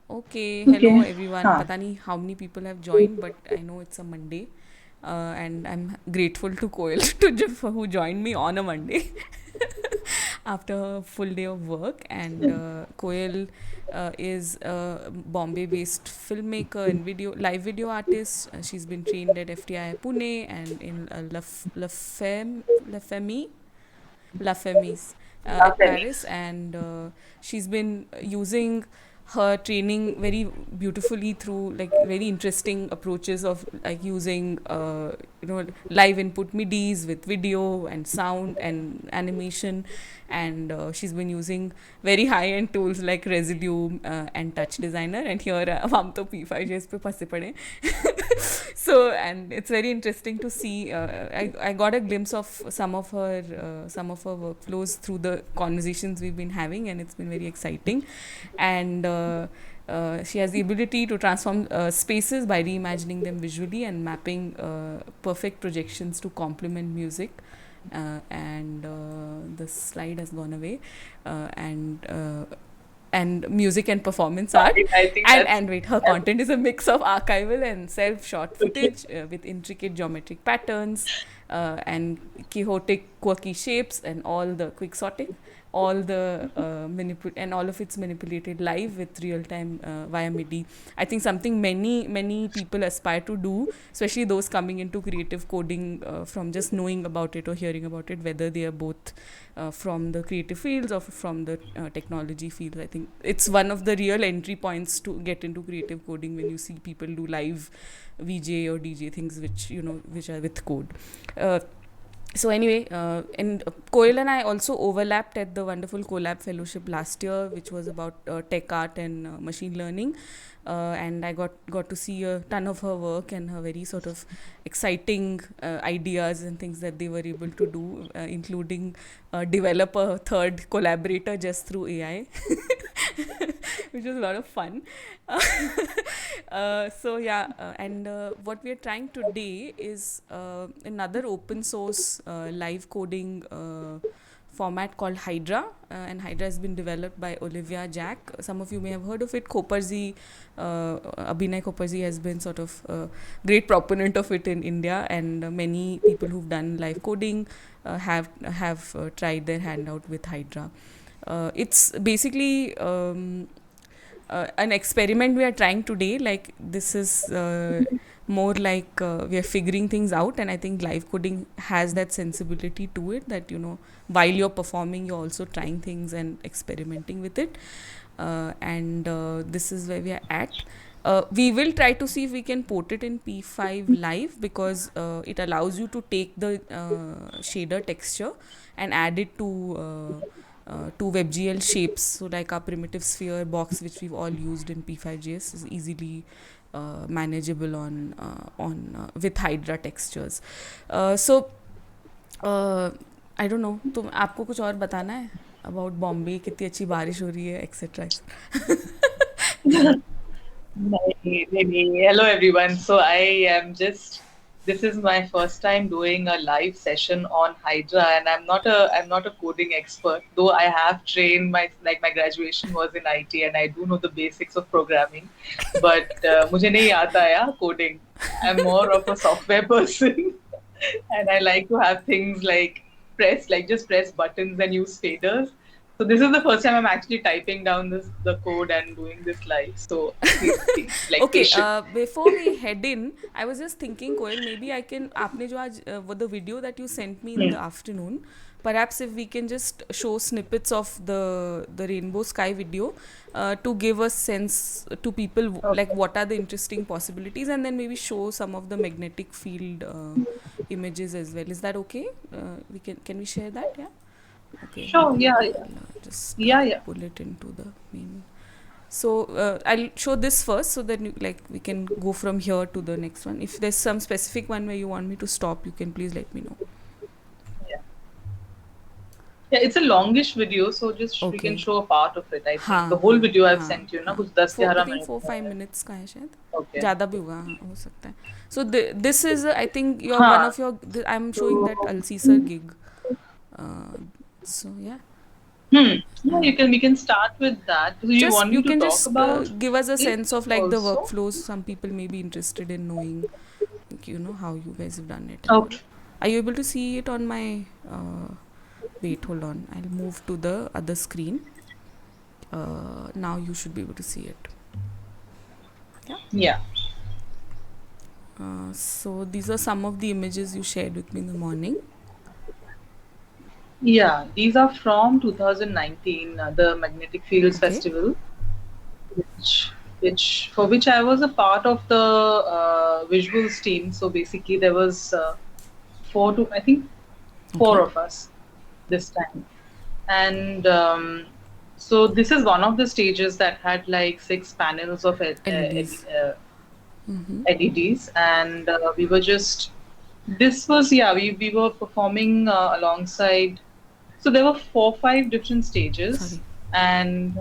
Okay, okay. hello everyone. हाँ। पता नहीं how many people have joined, but I know it's a Monday, and I'm grateful to Koel who joined me on a Monday after a full day of work. And Koel is a Bombay-based filmmaker and live video artist. She's been trained at FTI Pune and in La Femme La Femis at Femi। Paris, and she's been using her training very beautifully through like very interesting approaches of like using live input midis with video and sound and animation, and she's been using very high end tools like Residue and Touch Designer, and here हम तो P5Js पे फंसे पड़े so and it's very interesting to see I got a glimpse of some of her workflows through the conversations we've been having, and it's been very exciting. And she has the ability to transform spaces by reimagining them visually and mapping perfect projections to complement music. And the slide has gone away. And music and performance art. I think And that's and wait, her content is a mix of archival and self-shot footage with intricate geometric patterns and chaotic, quirky shapes, and all the quixotic, all the and all of it's manipulated live with real-time via MIDI. I think something many people aspire to do, especially those coming into creative coding from just knowing about it or hearing about it, whether they are both from the creative fields or from the technology fields. I think it's one of the real entry points to get into creative coding when you see people do live VJ or DJ things which are with code. Uh, so anyway, and Koel and I also overlapped at the wonderful Collab Fellowship last year, which was about tech art and machine learning. And I got to see a ton of her work and her very sort of exciting ideas and things that they were able to do, including develop a third collaborator just through AI, which was a lot of fun. So yeah, and what we are trying today is another open source live coding format called Hydra, and Hydra has been developed by Olivia Jack. Some of you may have heard of it. Koparzi, Abhinay Koparzi has been sort of a great proponent of it in India, and many people who've done live coding have tried their hand out with Hydra. It's basically an experiment we are trying today. Like this is more like we are figuring things out, and I think live coding has that sensibility to it that while you're performing you're also trying things and experimenting with it. And this is where we are at. We will try to see if we can port it in P5 live, because it allows you to take the shader texture and add it to WebGL shapes. So like our primitive sphere box, which we've all used in P5JS, is easily manageable on with Hydra textures. So I don't know. तुम आपको कुछ और बताना है about Bombay, कितनी अच्छी बारिश हो रही है, etc. maybe. Hello everyone. So this is my first time doing a live session on Hydra, and I'm not a coding expert, though I have trained my graduation was in IT and I do know the basics of programming, but मुझे नहीं आता यार coding. I'm more of a software person, and I like to have things like just press buttons and use faders. So this is the first time I'm actually typing down the code and doing this live. So please be like Okay, patient. before we head in, I was just thinking, Koel, maybe I can, आपने जो आज the video that you sent me in the afternoon, perhaps if we can just show snippets of the rainbow sky video to give a sense to people like Okay. what are the interesting possibilities, and then maybe show some of the magnetic field images as well. Is that okay? We can we share that? Yeah. Okay, Sure. maybe Yeah. Yeah. I'll just Yeah. Yeah. pull it into the main. So I'll show this first, so that we can go from here to the next one. If there's some specific one where you want me to stop, you can please let me know. Yeah. Yeah. It's a longish video, so just we can Okay. show a part of it. I think the हाँ whole हाँ video I've हाँ sent you, ना हाँ कुछ 10-11 I think minutes 4-5 minutes का है शायद. Okay. ज़्यादा भी होगा, हाँ हो सकता है. So this is I think your one हाँ. of your I'm showing that So Alcaesar gig. Uh, so yeah. Yeah, you can. We can start with that. So you Just want me you to can talk just about give us a it sense of like the also? workflows. Some people may be interested in knowing, like, how you guys have done it and all. Okay. Are you able to see it on my? Wait, hold on. I'll move to the other screen. Now you should be able to see it. Yeah. Yeah. So these are some of the images you shared with me in the morning. Yeah. These are from 2019, the Magnetic Fields Okay. Festival, which I was a part of the visuals team. So basically, there was I think four Okay. of us this time, and so this is one of the stages that had like six panels of LEDs. Mm-hmm. LEDs, and we were just this was yeah we were performing alongside. So there were 4 5 different stages, Sorry. and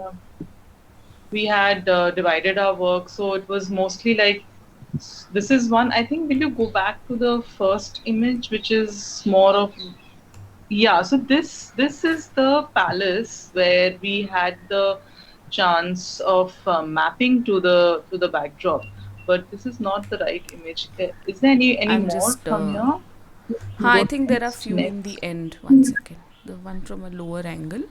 we had divided our work. So it was mostly like this is one. I think will you go back to the first image, which is more of yeah. So this is the palace where we had the chance of mapping to the backdrop. But this is not the right image. Is there any I'm more just. from here? I Go think there are next, few in the next. end. One second. The one from a lower angle.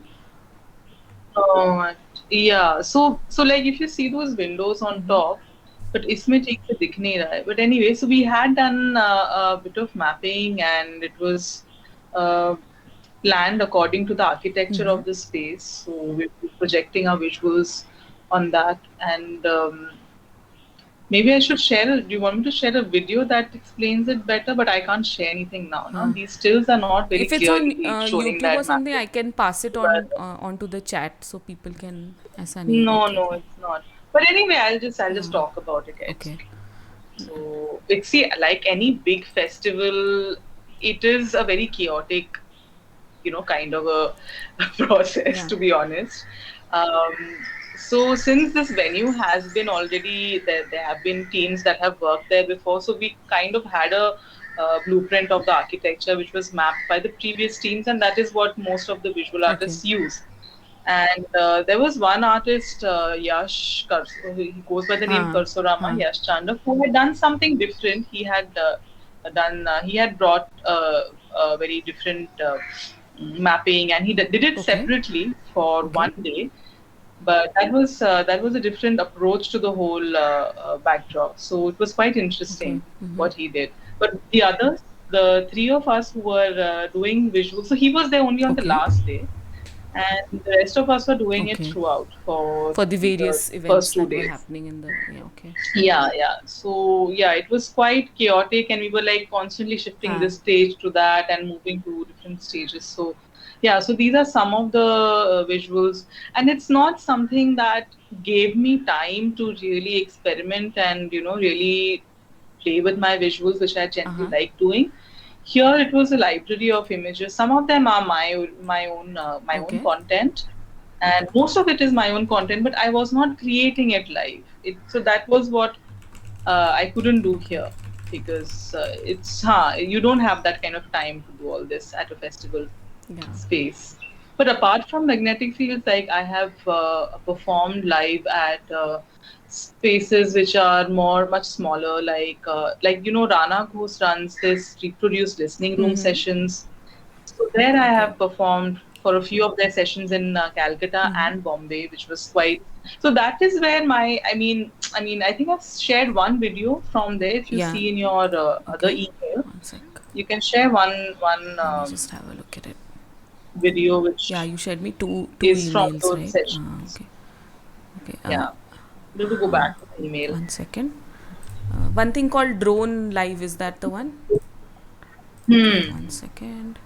Oh, yeah. So like if you see those windows on Mm-hmm. top, but इसमें ठीक से दिख नहीं रहा है. But anyway, so we had done a bit of mapping, and it was uh, planned according to the architecture Mm-hmm. of the space. So we were projecting our visuals on that, and maybe I should share. Do you want me to share a video that explains it better? But I can't share anything now. No, Huh. these stills are not very If it's on clearly showing YouTube or that something, mapping. I can pass it on But onto the chat so people can. ऐसा नहीं है. no, Okay. no, Okay. it's not. But anyway, I'll just talk about it. Right? Okay. So it's see, like any big festival, it is a very chaotic, kind of a process Yeah. to be honest. Um, so since this venue has been already there have been teams that have worked there before. So we kind of had a blueprint of the architecture which was mapped by the previous teams, and that is what most of the visual Okay. artists use. And there was one artist, Yash, he goes by the name Huh. Karsorama, Huh. Yash Chandak, who had done something different. He had brought a very different mapping, and he did it Okay. separately for Okay. 1 day. But that was a different approach to the whole backdrop. So it was quite Okay. interesting Mm-hmm. what he did. But the others, the three of us who were doing visuals, so he was there only on the Okay. last day, and the rest of us were doing it Okay. throughout for For the the various events first two that were days. happening in the. Yeah. Okay. Yeah, yeah. So yeah, it was quite chaotic, and we were like constantly shifting Huh. this stage to that and moving to different stages. So yeah, so these are some of the visuals, and it's not something that gave me time to really experiment and really play with my visuals, which I Uh generally huh. like doing. Here it was a library of images. Some of them are my own Okay. content, and most of it is my own content. But I was not creating it live. So that was what I couldn't do Okay. here because you don't have that kind of time to do all this at a festival Yeah. space. But apart from magnetic fields, like I have performed live at spaces which are much smaller, like Rana Ghosh runs this reproduced listening room Mm-hmm. sessions. So there I Okay. have performed for a few of their sessions in Calcutta Mm-hmm. and Bombay, which was quite. So that is where I think I've shared one video from there. If you Yeah. see in your other Okay. email, One sec. you can share one Let me just have a look at it. video Yeah, which you shared me two is from emails, those right? sessions. Okay. Okay. Yeah, you have to go back to the email. One second. One thing called drone live, is that the one? Okay. Hmm. One second.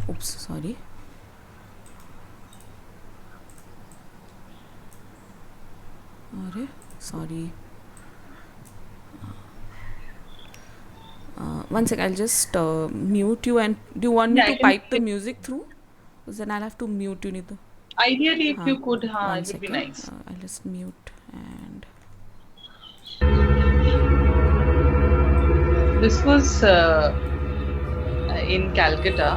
Oops. Sorry. अरे sorry. One sec, I'll just mute you. And do you want me Yeah, to I can. pipe the music through? Because then I'll have to mute you. Need to. Ideally, if Huh. you could, One it would be second. nice. I'll just mute and. This was in Calcutta.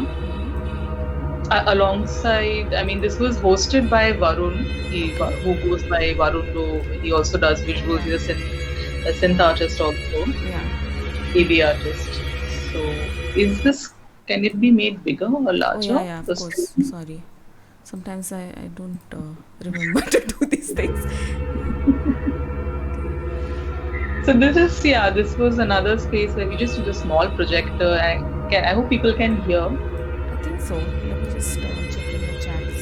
alongside, I mean, this was hosted by Varun, who goes by Varun Do. He also does visuals. Yeah, He's a synth artist also, yeah. AV artist. So, can it be made bigger or Oh larger? yeah, yeah, of The course. screen? Sorry. Sometimes I don't remember to do these things. Okay. So this was another space where we just did a small projector. I hope people can hear. I think so. Let me just check in the chats.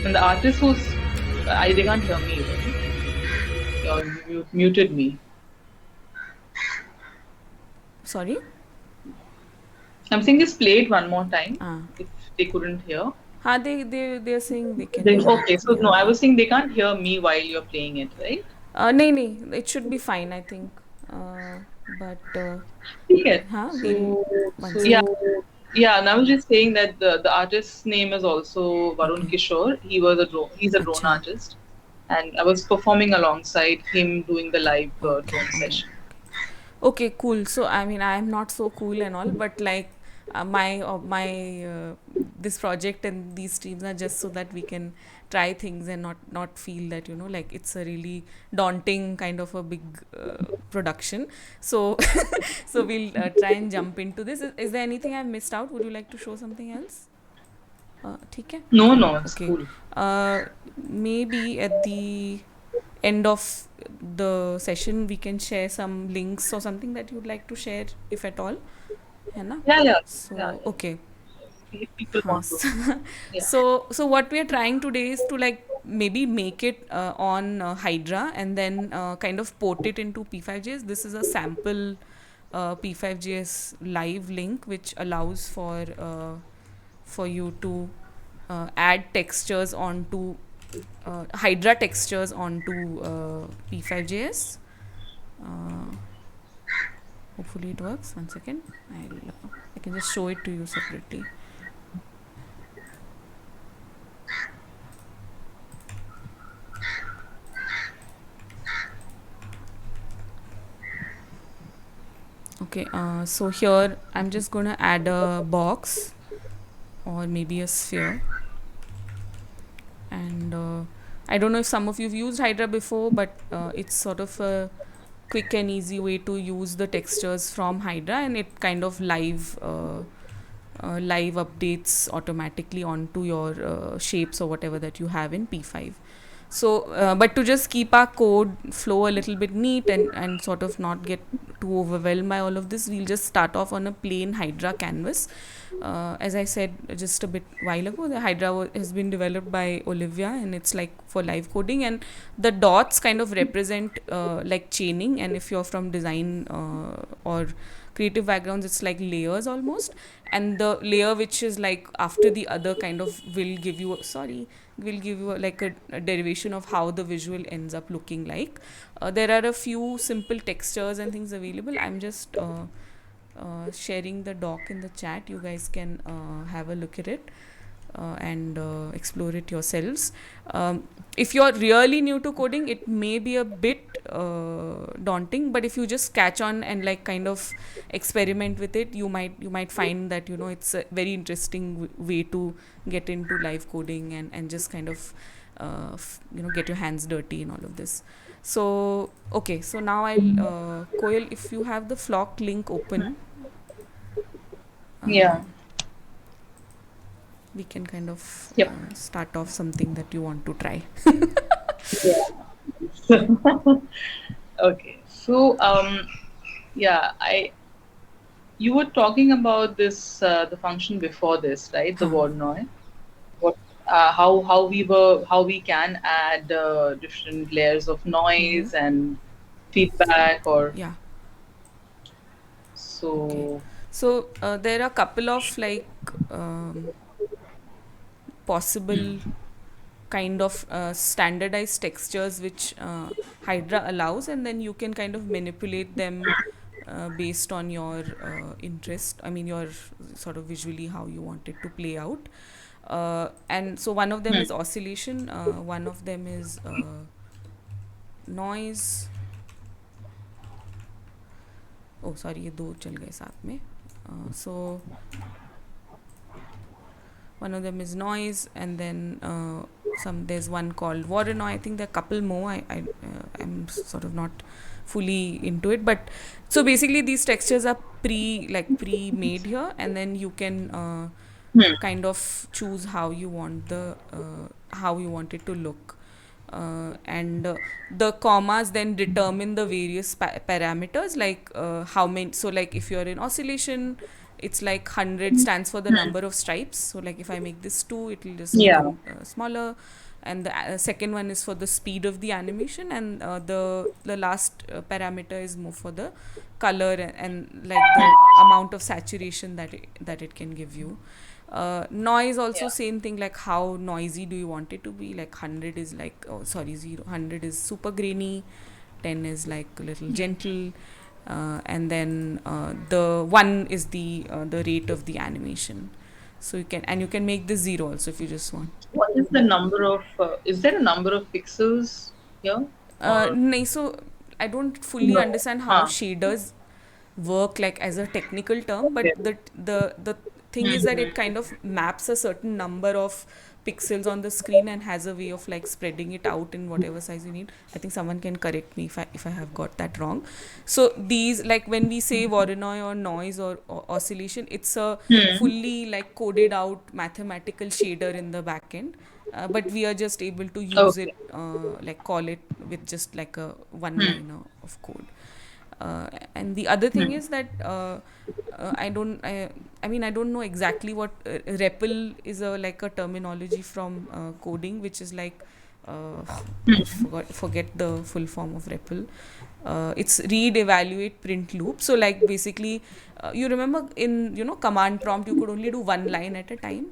And the artist they can't hear me, right? You muted me. Sorry? I'm saying just play it one more time Ah. if they couldn't hear. They're saying they can hear. Okay, so Yeah, no, I yeah. was saying they can't hear me while you're playing it, right? No, it should be fine, I think. But, Yeah. we'll, one Yeah, sec. yeah. And I was just saying that the artist's name is also Varun Okay. Kishore. He's a drone Acha. artist, and I was performing alongside him doing the live Okay, drone okay. session. Okay, cool. So I mean, I am not so cool and all, but like my this project and these streams are just so that we can try things and not feel that like it's a really daunting kind of a big production. So so we'll try and jump into this. Is there anything I've missed out? Would you like to show something else? ठीक है? No, no, it's Okay. cool. Maybe at the end of the session we can share some links or something that you'd like to share if at all, है ना? Yeah, yeah, yeah. So okay. If people हाँ. want to. Yeah. So what we are trying today is to like maybe make it on Hydra and then kind of port it into P5JS. This is a sample P5JS live link which allows for you to add textures onto Hydra textures onto P5JS. Uh, Hopefully it works. One second. I can just show it to you separately. Okay, so here I'm just going to add a box or maybe a sphere. And I don't know if some of you've used Hydra before, but it's sort of a quick and easy way to use the textures from Hydra, and it kind of live updates automatically onto your shapes or whatever that you have in P5. So, but to just keep our code flow a little bit neat and sort of not get too overwhelmed by all of this, we'll just start off on a plain Hydra canvas. As I said just a bit while ago, the Hydra has been developed by Olivia, and it's like for live coding, and the dots kind of represent like chaining, and if you're from design or creative backgrounds, it's like layers almost, and the layer which is like after the other kind of will give you like a derivation of how the visual ends up looking like. There are a few simple textures and things available. I'm just sharing the doc in the chat. You guys can have a look at it and explore it yourselves. If you're really new to coding, it may be a bit daunting, but if you just catch on and like kind of experiment with it, you might find that it's a very interesting way to get into live coding and just kind of get your hands dirty in all of this. So okay, so now I'll Koel, if you have the Flock link open, Yeah. we can kind of Yep. start off something that you want to try. Okay. So, yeah, you were talking about this the function before this, right? The Huh. word noise. What how we can add different layers of Mm-hmm. noise and feedback or Yeah. Okay. so. So there are a couple of like possible kind of standardized textures which Hydra allows, and then you can kind of manipulate them based on your interest. I mean, your sort of visually how you want it to play out. And so one of them Hmm. is oscillation, one of them is noise. Oh, sorry, ये दो चल गए साथ में. So one of them is noise, and then there's one called Voronoi. I think there are a couple more. I'm sort of not fully into it, but so basically these textures are pre-made here, and then you can Hmm. kind of choose how you want it to look. And the commas then determine the various parameters, like how many. So like if you're in oscillation, it's like 100 stands for the number of stripes. So like if I make this 2, it will just Yeah. become smaller. And the second one is for the speed of the animation, and the last parameter is more for the color, and like the amount of saturation that it can give you. Noise also Yeah. same thing, like how noisy do you want it to be. Like 100 is like, oh sorry, 100 is super grainy, 10 is like a little gentle, and then the 1 is the rate of the animation. So you can make this 0 also if you just want. What is the number of, is there a number of pixels here? Or So I don't fully no? understand how Huh. shaders work like as a technical term, but Okay. the thing is that it Mm-hmm. kind of maps a certain number of pixels on the screen and has a way of like spreading it out in whatever size you need. I think someone can correct me if I have got that wrong. So these, like when we say Voronoi or noise or oscillation, it's a Hmm. fully like coded out mathematical shader in the backend. But we are just able to use it, Okay. like call it with just like a one Hmm. liner of code. And the other thing Hmm. is that I mean I don't know exactly what REPL is, a like a terminology from coding, which is like uh, I forget the full form of REPL. It's read, evaluate, print loop. So like basically, you remember in command prompt you could only do one line at a time.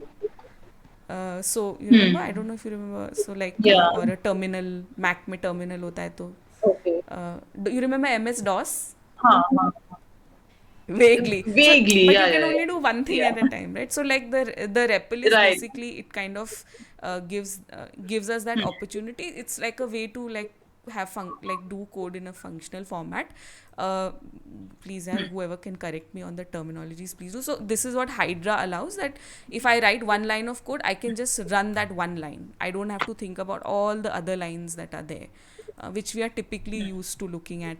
So you remember? I Hmm. don't know if you remember. So like Yeah. or a terminal, Mac में terminal होता है तो. Okay. Do you remember MS DOS? Huh, huh. Vaguely. So, Vaguely. but Yeah. you can Yeah. only do one thing Yeah. at a time, right? So, like the REPL Yeah. is Right. basically, it kind of gives us that Hmm. opportunity. It's like a way to like like do code in a functional format. Uh, Please, whoever can correct me on the terminologies, please do. So this is what Hydra allows, that if I write one line of code, I can just run that one line. I don't have to think about all the other lines that are there, which we are typically used to looking at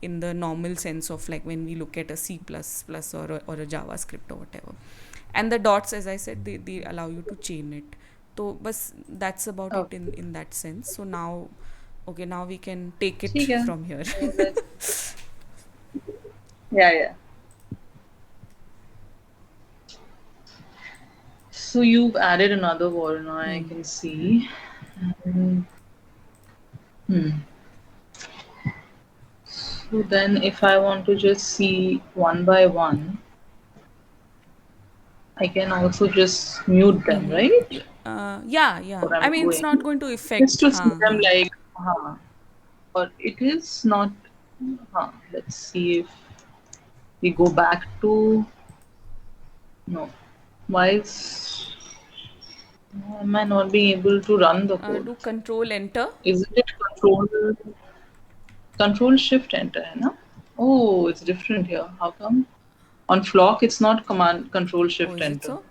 in the normal sense of like when we look at a C++ or a JavaScript or whatever. And the dots, as I said, they allow you to chain it. So bas that's about it Okay. in that sense. So now, okay, now we can take it ठीक है. from here. So let's. Yeah. Yeah. So you've added another word now. I Hmm. can see. Hmm. Hmm. So then, if I want to just see one by one, I can also just mute them, Mm-hmm. right? Yeah, yeah. What I I'm mean, it's doing, not going to just affect. to see them like, or it is not. Let's see if we go back to no. Why is am I not being able to run the code? Do control enter. Isn't it control shift enter? है ना? Oh, it's different here. How come? On Flock, it's not command control Oh, shift is it enter. so?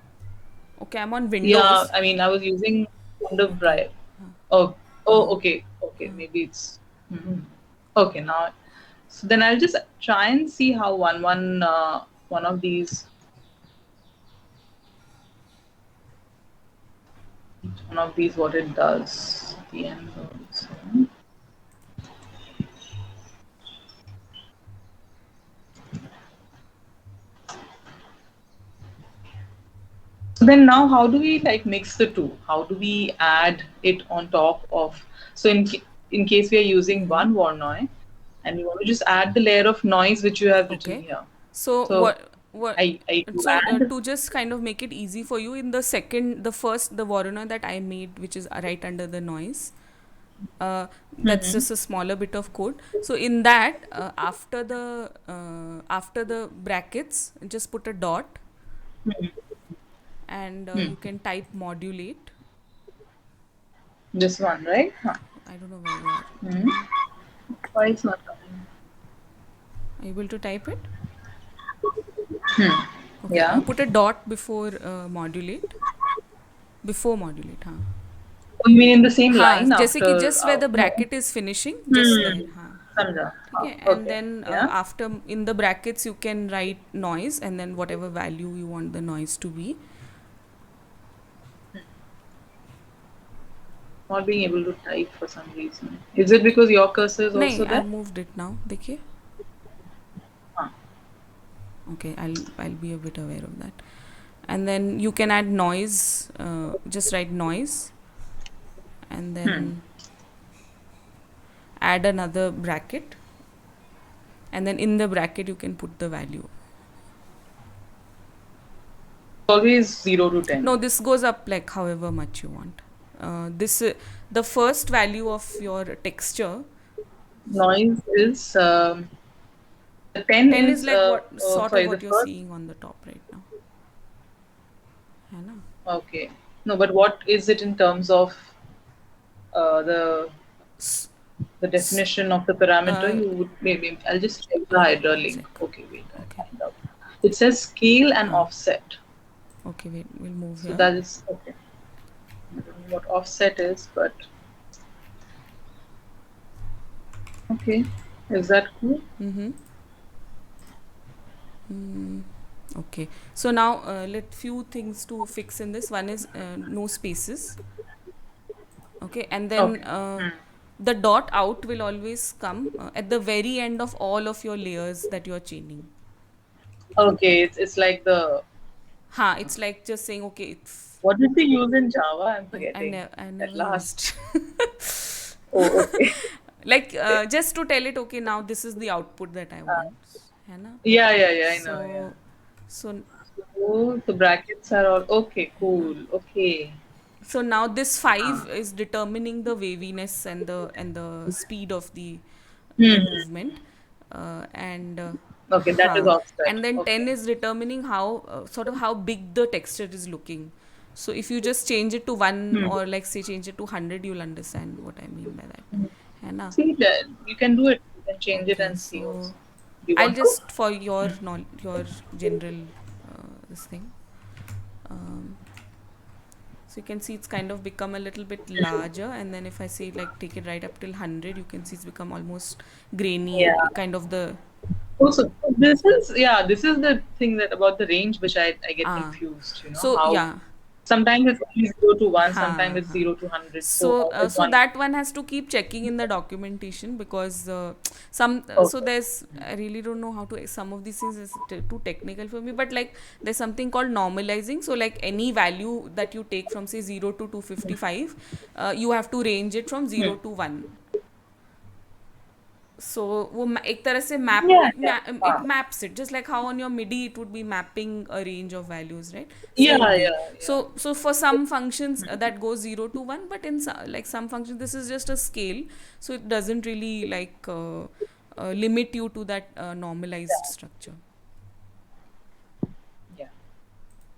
Okay, I'm on Yeah, Windows. I mean, I was using kind of Okay. bright. Oh, Uh, okay, okay. Maybe it's okay now. So then I'll just try and see how one of these what it does at the end. Also. So then now, how do we like mix the two? How do we add it on top of? So in case we are using mm-hmm. one Voronoi, and we want to just add the layer of noise which you have written Okay. here. So So what I do so add. to just kind of make it easy for you, in the Varuna that I made, which is right under the noise, that's Mhm. just a smaller bit of code. So in that, after the brackets, just put a dot, and Hmm. you can type modulate. This one, right? Huh. I don't know where you are. Hmm. Why it's not coming? Are you able to type it? Okay, Yeah. put a dot before modulate. Before modulate, हाँ. You mean in the same हाँ, line जैसे कि after? just where the No. bracket is finishing, just there, Hmm. हाँ. समझा. ठीक है, and Okay. then Yeah. after in the brackets you can write noise and then whatever value you want the noise to be. Not being able to type for some reason. Is it because your cursor is नहीं, also I've there? moved it now. देखिए. हाँ. Okay, I'll be a bit aware of that. And then you can add noise. Just write noise, and Hmm. then add another bracket, and then in the bracket you can put the value. Always 0 to 10. No, this goes up like however much you want. This the first value of your texture. Noise is the 10 10 is is like what sort of sorry, the what you're first. seeing on the top right now. है ना? Okay. No, but what is it in terms of the S- s- definition of the parameter? uh, You would maybe I'll just check the Hydra one link. sec. Okay, wait, I'll Okay. find out. It says scale and Huh. offset. Okay, wait. We'll move So here. that is okay. I don't know what offset is, but okay. Is that cool? Mm-hmm. Okay. So now let few things to fix in this. One is no spaces. Okay, and then Okay. Hmm. the dot out will always come at the very end of all of your layers that you are chaining. Okay, it's like the Ha, it's like just saying okay. what did we use in Java? I'm forgetting. I At never last. used. Oh, okay. Like just to tell it okay now this is the output that I want. है ना? Yeah, yeah, yeah, I know, yeah. So so Oh, the brackets are all okay, है ना? cool. Okay. So now this 5 is determining the waviness and the speed of the Hmm. movement, and Okay, that is huh. offset. And then 10 Okay. is determining how sort of how big the texture is looking. So if you just change it to 1 Hmm. or like say change it to 100, you'll understand what I mean by that. है ना? See that you can do it. You can change it Okay, and see so also. Do you I'll want to? just for your general this thing. Um, so you can see it's kind of become a little bit larger, and then if I say like take it right up till 100, you can see it's become almost grainy, Yeah. kind of the Also, this is the thing that about the range which I get ah. confused. You know So how yeah, sometimes it's only 0 to 1, sometimes ha it's ha. 0 to 100. So So how is so one? that one has to keep checking in the documentation because so Okay. there's I really don't know how to some of these things is too technical for me, but like there's something called normalizing. So like any value that you take from say 0 to 255, you have to range it from Hmm. 0 to 1. So वो एक तरह से map Yeah, yeah. it maps it just like how on your MIDI it would be mapping a range of values, right? Yeah, Same way. yeah, yeah. So for some functions that goes 0 to 1, but in like some functions this is just a scale, so it doesn't really like limit you to that normalized Yeah, structure. yeah.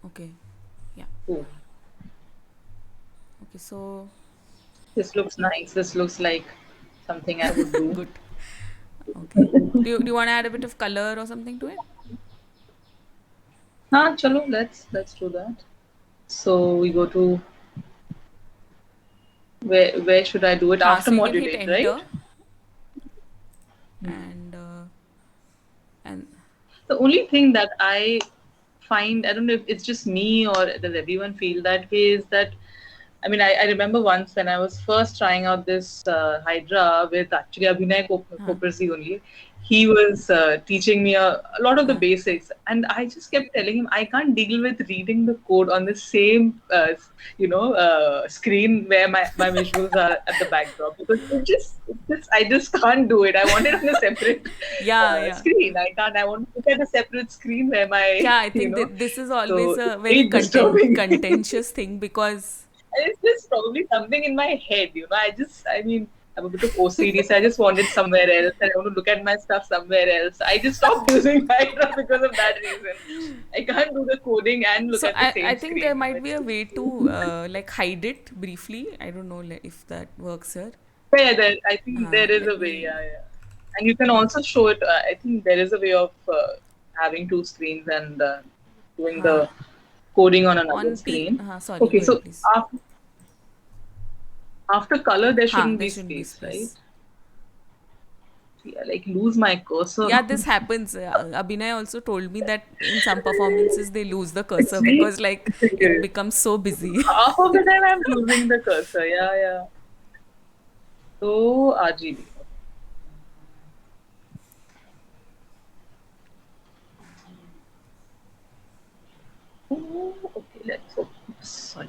Okay, yeah, Cool. okay, so This looks nice. This looks like something I would do. good. Okay, do you want to add a bit of color or something to it? Chalo, let's do that. So we go to where should I do it Ha, after so you can hit modulate, right? enter and The only thing that I find, I don't know if it's just me or does everyone feel that way, is that I mean, I remember once when I was first trying out this Hydra with actually Abhinay ha Kopersi only. He was teaching me a lot of the ha basics, and I just kept telling him I can't deal with reading the code on the same, screen where my visuals are at the backdrop because I just can't do it. I want it on a separate yeah, yeah. screen. I can't. I want to look at a separate screen where my Yeah, I you think know. that this is always So it's a very very disturbing. contentious thing because It's just probably something in my head, you know. I mean, I'm a bit of OCD, so I just want it somewhere else. I want to look at my stuff somewhere else. I just stopped using Hydra because of that reason. I can't do the coding and look so at the I same think there screen. You know, might be it's a just way to like hide it briefly. I don't know if that works here. yeah. I think there is a Let way. me Yeah, yeah. And you can also show it. I think there is a way of having two screens and doing Huh. the coding on another On P. screen. Sorry, Okay, go ahead, so please. after color, there Huh, shouldn't there be shouldn't be space, right? space. See, I like lose my cursor. Yeah, this happens. Abhinay also told me that in some performances they lose the cursor See, because like it becomes so busy. half of the time I'm losing the cursor. Yeah, yeah. So RGB. Oh, okay, let's hope. Sorry.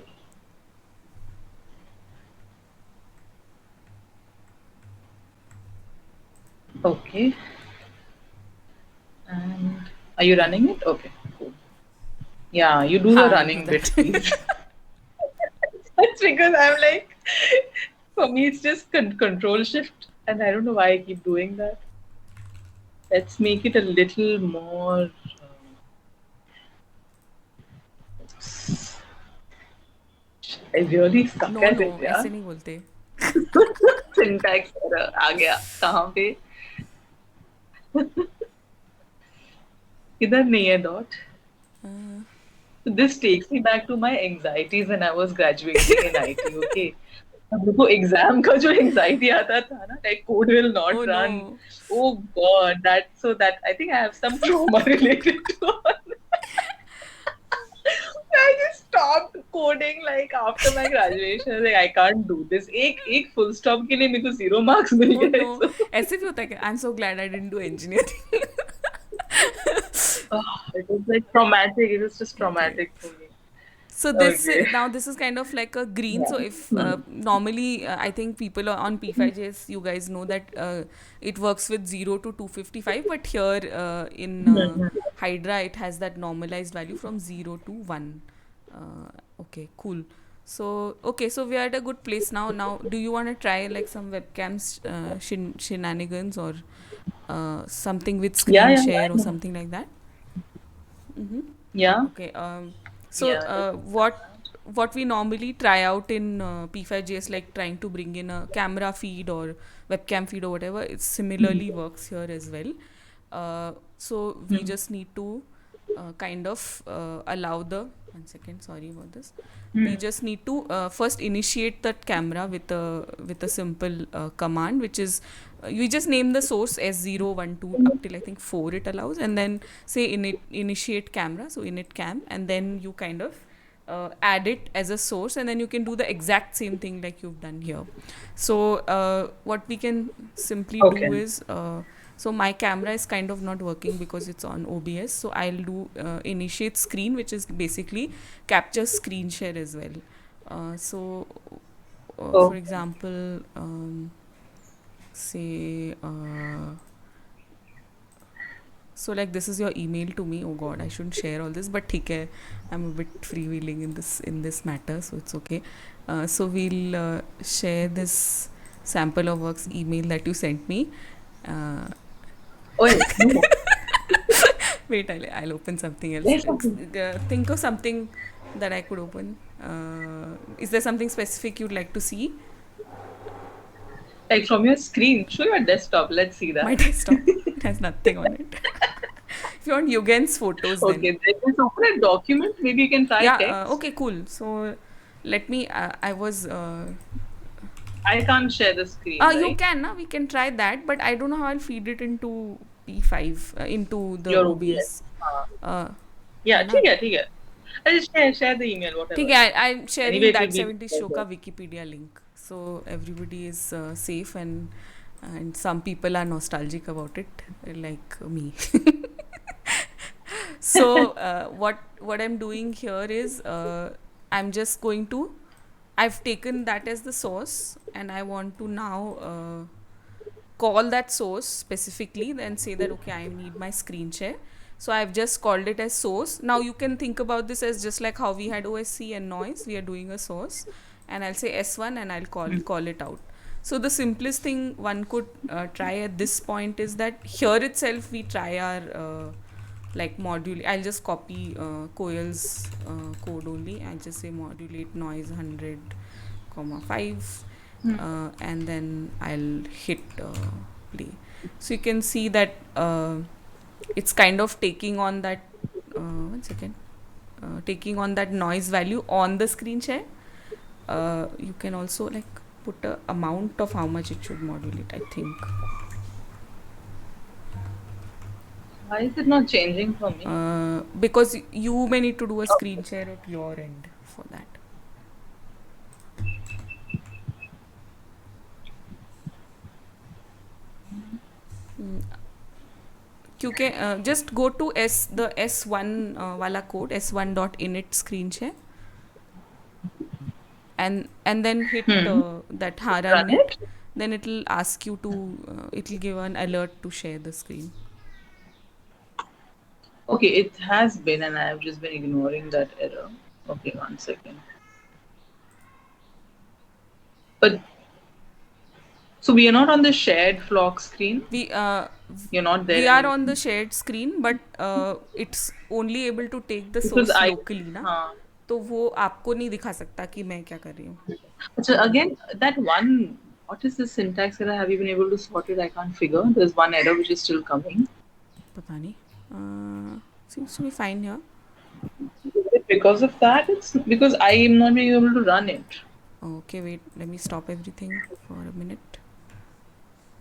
Okay. And are you Yeah. running it? Okay, cool. Yeah, you do the Ha, I'll do running bit, that. please. That's because I'm like, for me, it's just control shift, and I don't know why I keep doing that. Let's make it a little more. I really suck No, at no, it, yeah. ऐसे नहीं बोलते. Syntax आ गया कहाँ पे इधर नहीं है dot this takes me back to my anxieties when I was graduating in IT okay मेरे को एग्जाम का जो एंजाइटी आता था ना like code will Oh not run no. oh god that so that I think I have some trauma related to I just stopped coding like after my graduation like I can't do this एक full stop के लिए मेरे को 0 marks मिल Oh गए no. so ऐसे भी होता है क्या? I'm so glad I didn't do engineering. it was like traumatic it was just Okay. traumatic for me So okay now this is kind of like a green. yeah So if hmm. normally I think people on P5Js, you guys know that it works with 0 to 255, but here in Hmm. Hydra it has that normalized value from 0 to 1. Okay, cool. So okay, so we are at a good place now. Now, do you want to try like some webcams shenanigans or something with Yeah, screen yeah, share why or not? something like that? Mm-hmm. Yeah, Okay. So yeah, let's do what we normally try out in P5JS, like trying to bring in a camera feed or webcam feed or whatever, it similarly works here as well. So we that. just need to kind of allow the 1 second. Sorry about this. Hmm. We just need to first initiate that camera with a simple command, which is we just name the source S012 up till I think 4 it allows, and then say initiate camera, so init cam, and then you kind of add it as a source, and then you can do the exact same thing like you've done here. So what we can simply do Okay. is so my camera is kind of not working because it's on OBS, so I'll do initiate screen, which is basically capture screen share as well. So for Oh, example, say so like this is your email to me. Oh god, I shouldn't share all this, but theek hai, I'm a bit freewheeling in this matter, so it's okay. So we'll share this sample of works email that you sent me. uh, oh, no. Wait, I'll open something else. There's something. Think of something that I could open. Is there something specific you'd like to see? Like from your screen, show your desktop. Let's see My that. desktop, it has nothing on it. If you want Yugen's photos, then Okay, let's open a document. Maybe you can try yeah. text. Okay, cool. So let me. I was. I can't share the screen, You right? can. We can try that, but I don't know how I'll feed it into P5 into the Your OBS. OBS. Uh, है Yeah, ना? ठीक है. I'll just share the email, ठीक whatever. है. I'm Anyway, sharing it will that be 70 show better. का Wikipedia link, so everybody is safe, and some people are nostalgic about it, like me. So what I'm doing here is I'm just going to I've taken that as the source, and I want to now call that source specifically, then say that okay, I need my screen share. So I've just called it as source. Now you can think about this as just like how we had OSC and noise, we are doing a source, and I'll say S1 and I'll call it out. So the simplest thing one could try at this point is that here itself we try our like module. I'll just copy Coil's code only. I'll just say modulate noise 100 comma 5, and then I'll hit play. So you can see that it's kind of taking on that, one second, taking on that noise value on the screen share. You can also like put a amount of how much it should modulate, I think. Why is it not changing for me? Because you may need to do a screen share at your end for that. क्योंकि just go to the S1 वाला code, S1 dot init screen share, and then hit that run Run it. it? Then it'll ask you to, it'll give an alert to share the screen. Okay, it has been, and I have just been ignoring that error. Okay, 1 second. But so we are not on the shared flock screen. We You're not there we are anymore on the shared screen, but it's only able to take the because source I. locally ना, Huh. तो वो आपको नहीं दिखा सकता कि मैं क्या कर रही हूँ. So again, that one. What is the syntax error? Have you been able to sort it? I can't figure. There's one error which is still coming. पता नहीं. Seems to be fine here. Is it because of that? It's because I am not being able to run it. Okay, wait. Let me stop everything for a minute.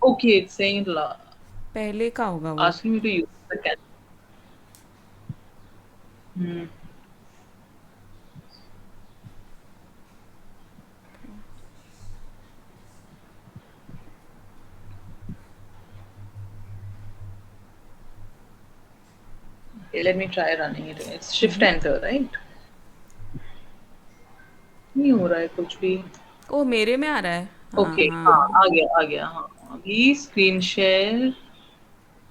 Okay, it's saying पहले का होगा वो. asking me to use the cat. Okay, let me try running it. It's shift enter, right? नहीं हो रहा है कुछ भी. ओ मेरे में आ रहा है. Okay, हाँ आ गया हाँ. अभी screen share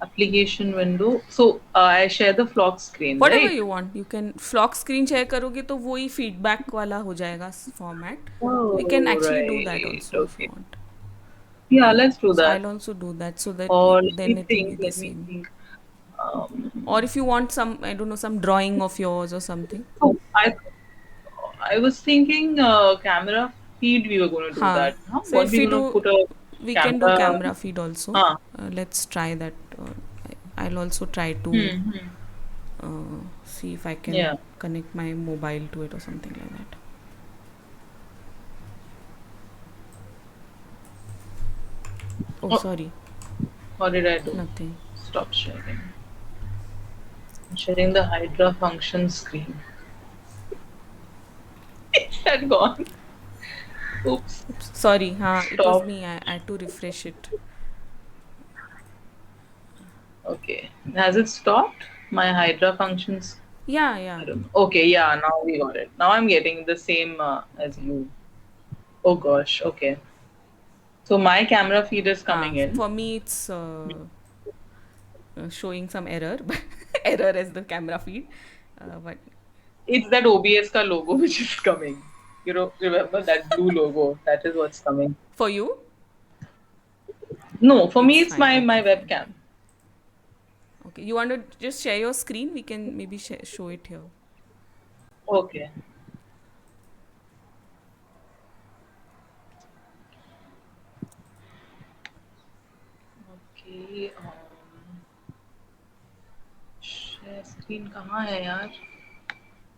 application window. So I share the flock screen, Whatever right? you want, you can flock screen share करोगे तो वही feedback वाला हो जाएगा format. We can Oh, actually do that right. also if you Okay. want. Yeah, let's do So that. I'll also do that so that Or let then me it will be think. the Let me same. think. Or if you want some, I don't know, some drawing of yours or something. So I was thinking camera feed. We were going to do हाँ. that. Huh? So What if we we going to do, put a we can do camera? camera feed also. Huh. Let's try that. I'll also try to see if I can Yeah. connect my mobile to it or something like that. Oh, sorry. What did I do? Nothing. Stop sharing. I'm sharing the Hydra function screen. Is that gone? Oops. Oops. Sorry. It was Stop. me. I had to refresh it. Okay. Has it stopped? My Hydra functions. Yeah, I yeah. don't know. Okay, yeah, now we got it. Now I'm getting the same as you. Oh gosh, okay. So my camera feed is coming in. For me, it's showing some error. Error as the camera feed. But It's that OBS ka logo which is coming. You know, remember that blue logo? That is what's coming. for you, No, for me it's it's fine. my Okay, fine. webcam. Okay. You want to just share your screen? We can maybe show it here. Okay. Okay. Share screen कहाँ है यार?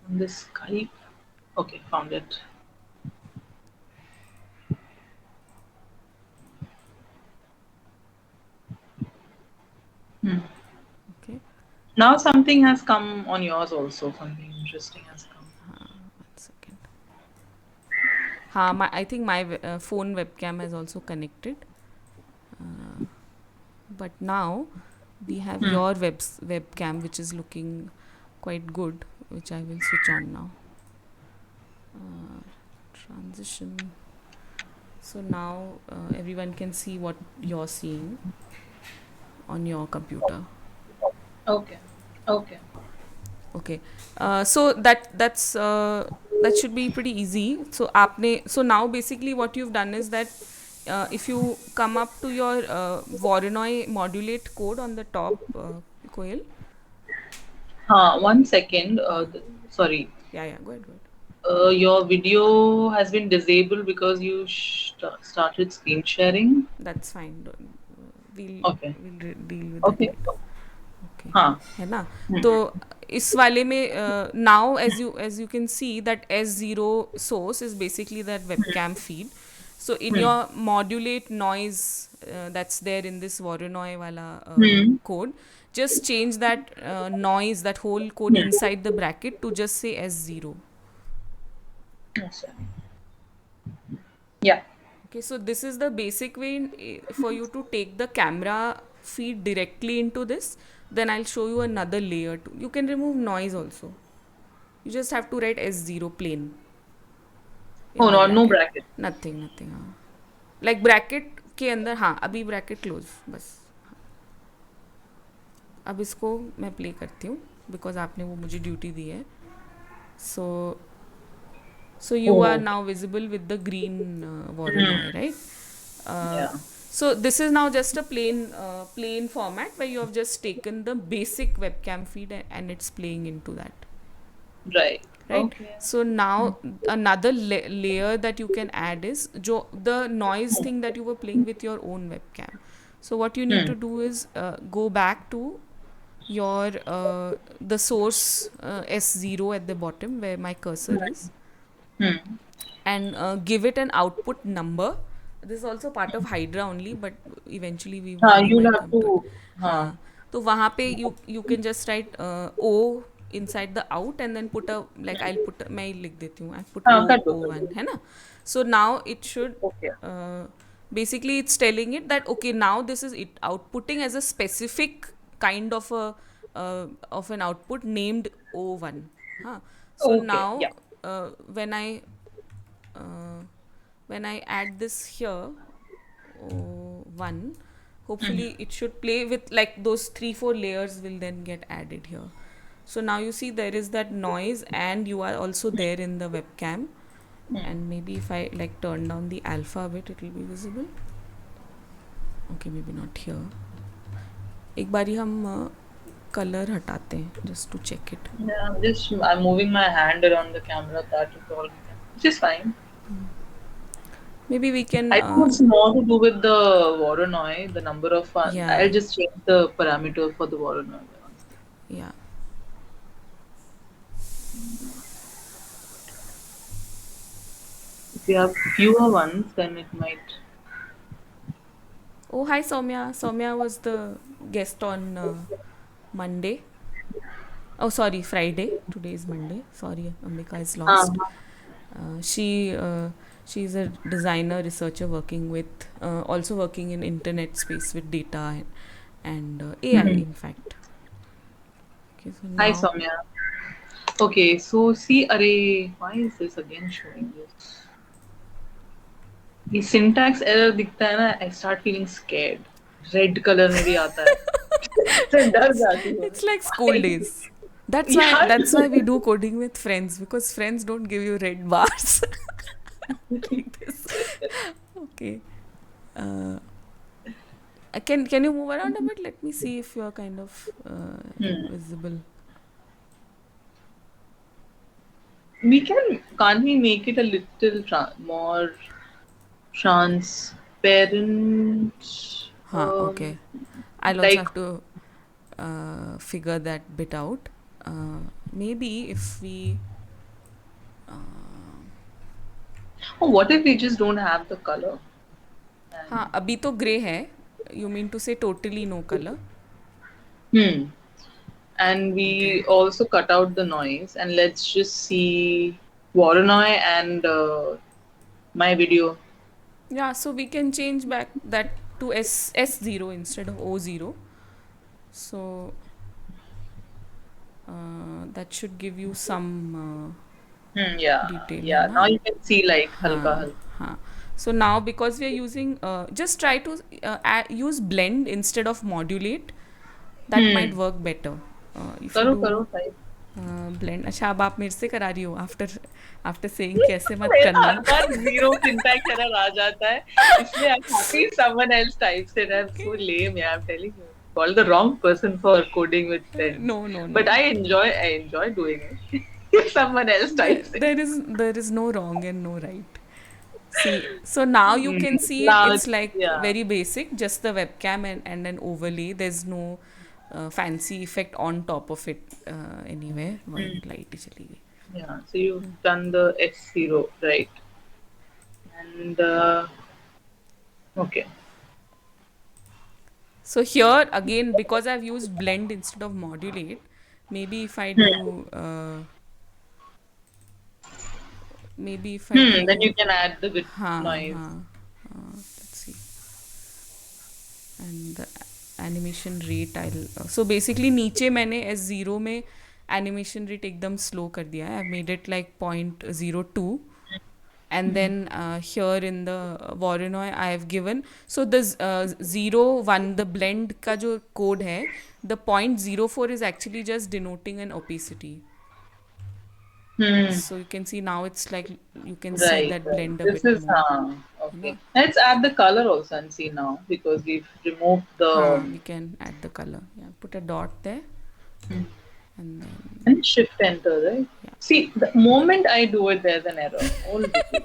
On this Skype. Okay, found it. Okay. Now something has come on yours also. Something interesting has come. 1 second. I think my phone webcam has also connected. But now we have your webcam, which is looking quite good, which I will switch on now. Transition. So now everyone can see what you're seeing on your computer. Okay. Okay. Okay. So that should be pretty easy. So now basically what you've done is that if you come up to your Voronoi modulate code on the top, Koel. 1 second. Sorry. Yeah, go ahead. Your video has been disabled because you started screen sharing. That's fine. Okay. We'll deal with that Okay. later. Okay, हाँ. है ना. Hmm. तो इस वाले में now as you can see that S0 source is basically that webcam feed. So in Hmm. your modulate noise that's there in this Voronoi wala Hmm. code, just change that noise, that whole code Hmm. inside the bracket to just say S0. Yes, sir. Yeah. Okay, so this is the basic way for you to take the camera feed directly into this. Then I'll show you another layer too. You can remove noise also. You just have to write S0 plain Oh, in the no, no bracket. bracket. Nothing. हाँ. Like bracket के अंदर, हाँ अभी bracket close बस. अब इसको मैं play करती हूँ because आपने वो मुझे duty दी है. So you are Oh. now visible with the green Hmm. Voronoi, right? Uh, Yeah. so this is now just a plain format where you have just taken the basic webcam feed and it's playing into that, Right. right? Okay. So now another layer that you can add is the noise thing that you were playing with your own webcam. So what you need Hmm. to do is go back to your the source S0 at the bottom where my cursor is, Hmm. and give it an output number. This is also part of Hydra only, but eventually we You'll might have come to it. to. हाँ, तो वहाँ पे you can just write O inside the out and then put a, like I'll put, मैं ही लिख देती हूँ, I put कर O दो, कर O1, दो. है ना. So now it should Okay. uh, basically it's telling it that okay, now this is it outputting as a specific kind of a of an output named O1. Huh. So Okay. now Yeah. uh, when I uh, when I add this here, one, hopefully it should play with like those 3-4 layers will then get added here. So now you see there is that noise and you are also there in the webcam, and maybe if I like turn down the alpha a bit, it will be visible. Okay, maybe not here. एक बारी हम colour हटाते हैं just to check it. Yeah. I'm moving my hand around the camera. That is all. Which is fine. Maybe we can I think it's more to do with the Voronoi, the number of fun. yeah, I'll just change the parameter for the Voronoi. yeah. If you have fewer ones, then it might. Oh, hi Soumya. Soumya was the guest on Monday. Oh, sorry, Friday. Today is Monday. Sorry, Ambika is lost. Uh, She's a designer, researcher working with, also working in internet space with data and AI, mhm. in fact. Okay, so Hi, now, Soumya. Okay, so see, array, why is this again showing this? ये syntax error दिखता है ना, I start feeling scared. Red color में भी आता है. तो डर जाती हूँ. it's like school Why? days. That's why Yeah. that's why we do coding with friends, because friends don't give you red bars like this. Okay. Uh, can you move around a bit? Let me see if you're kind of visible. Can't we make it a little more transparent? Huh, okay. I'll also Like, have to figure that bit out. Maybe if we. oh, what if we just don't have the color? हाँ, अभी तो grey है. You mean to say totally no color? Hmm. And Okay. we also cut out the noise, and let's just see Voronoi and my video. Yeah, so we can change back that to S0 instead of O0. So that should give you some Yeah, detail, है yeah. ना? Now you can see like halka हाँ, halka. हाँ. So now because we are using, just try to use blend instead of modulate. That might work better. If you करो do करो type. blend. अच्छा, अब आप मेरे से करा रही हो after saying कैसे मत मेरा करना. हर बार zero syntax error आ जाता है. इसलिए I'm happy someone else types it. I'm so lame. Yeah, I'm telling you. Call the wrong person for coding with pen. No. But I enjoy doing it. If someone else types it. There is no wrong and no right. See, so now you can see it. Now It's like yeah. very basic, just the webcam and an overlay. There's no fancy effect on top of it anyway. Hmm. White light चली गई. Yeah. So you've done the S0, right? And okay. So here again, because I've used blend instead of modulate, maybe if I do, maybe if I Hmm. Then do, you can add the bit हाँ noise. हाँ, let's see, and the animation rate I'll, so basically नीचे मैंने S0 में animation rate एकदम slow कर दिया है. I've made it like 0.02. And Hmm. then here in the Voronoi I have given, so the 0 1 the blend का जो code है, the 0.04 is actually just denoting an opacity. Hmm. So you can see now it's like you can see Right. that Right. blend a This bit is more, है okay. ना. Let's add the color also and see now because we've removed the हाँ, we can add the color. Yeah, put a dot there, hmm. and then And shift enter, right? yeah. See, the moment I do it, there's an error. Already.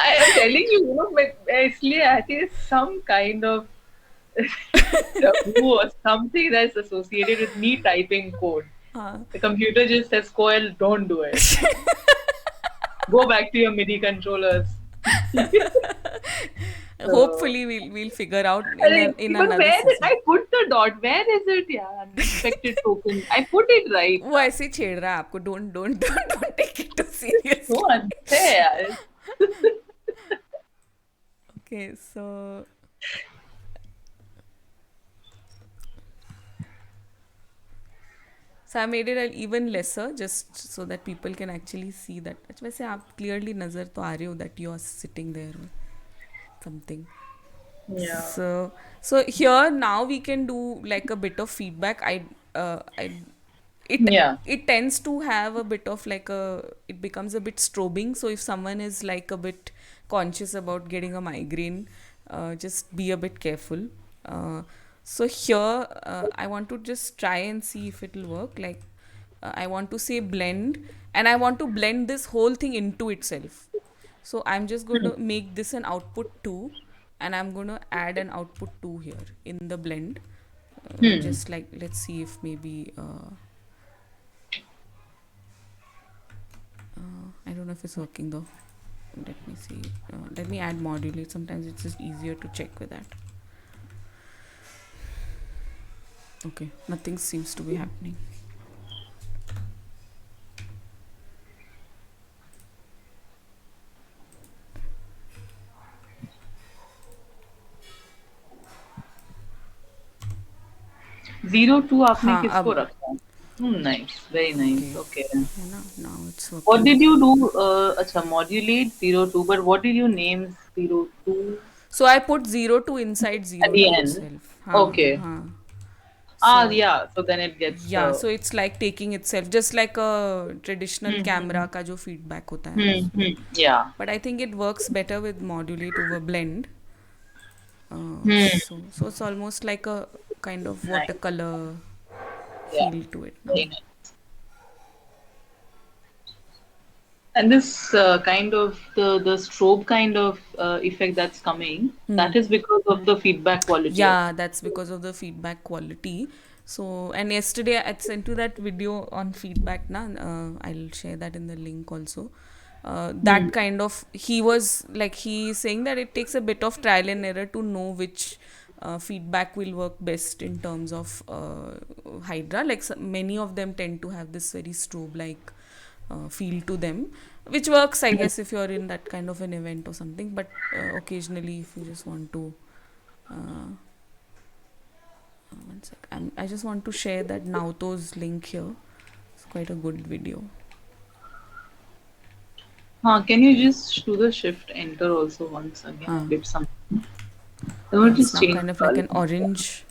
I am telling you, इसलिए I think it's some kind of taboo or something that's associated with me typing code. हाँ. The computer just says, Coel, don't do it. Go back to your MIDI controllers. So, Hopefully we'll figure out in but another where did session. I put the dot? Where is it? Yeah, unexpected token. I put it right. वो ऐसे ही छेड़ रहा है आपको. Don't take it too So seriously. unfair. Okay, so I made it even lesser just so that people can actually see that. वैसे आप clearly नज़र तो आ रहे हो that you are sitting there or something. Yeah. So here now we can do like a bit of feedback. I it Yeah. it tends to have a bit of like a, it becomes a bit strobing. So if someone is like a bit conscious about getting a migraine, just be a bit careful. So here I want to just try and see if it'll work. Like I want to say blend, and I want to blend this whole thing into itself. So I'm just going Hmm. to make this an output 2, and I'm going to add an output 2 here in the blend. Hmm. Just like, let's see if maybe, I don't know if it's working though. Let me see. Let me add modulate. Sometimes it's just easier to check with that. Okay, nothing seems to be happening. Zero two आपने हाँ किसको अब रखा? Nice, very nice. okay Okay. है ना, now it's What working. did you do? अच्छा, modulate 02, but what did you name 02 So I put 02 inside at zero the two end? itself. हाँ Okay. हाँ. Ah, So yeah. So then it gets yeah, so it's like taking itself just like a traditional hmm, camera का जो feedback होता है hmm, उसमें. hmm. Yeah. But I think it works better with modulate over blend. Hmm. So it's almost like a kind of Nice. watercolor Yeah. feel to it now. Very nice. And this kind of the strobe kind of effect that's coming, that is because of the feedback quality of. Yeah, that's because of the feedback quality. So, and yesterday I sent you that video on feedback. Na, I'll share that in the link also. Hmm. That kind of, he was like, he is saying that it takes a bit of trial and error to know which feedback will work best in terms of Hydra. Like many of them tend to have this very strobe like feel to them, which works, I guess, if you're in that kind of an event or something. But occasionally, if you just want to. Uh, One sec. I just want to share that Nauto's link here. It's quite a good video. Can you just do the shift enter also once again? I Huh. did some. I will Yeah, it's just now change kind of like color. an orange.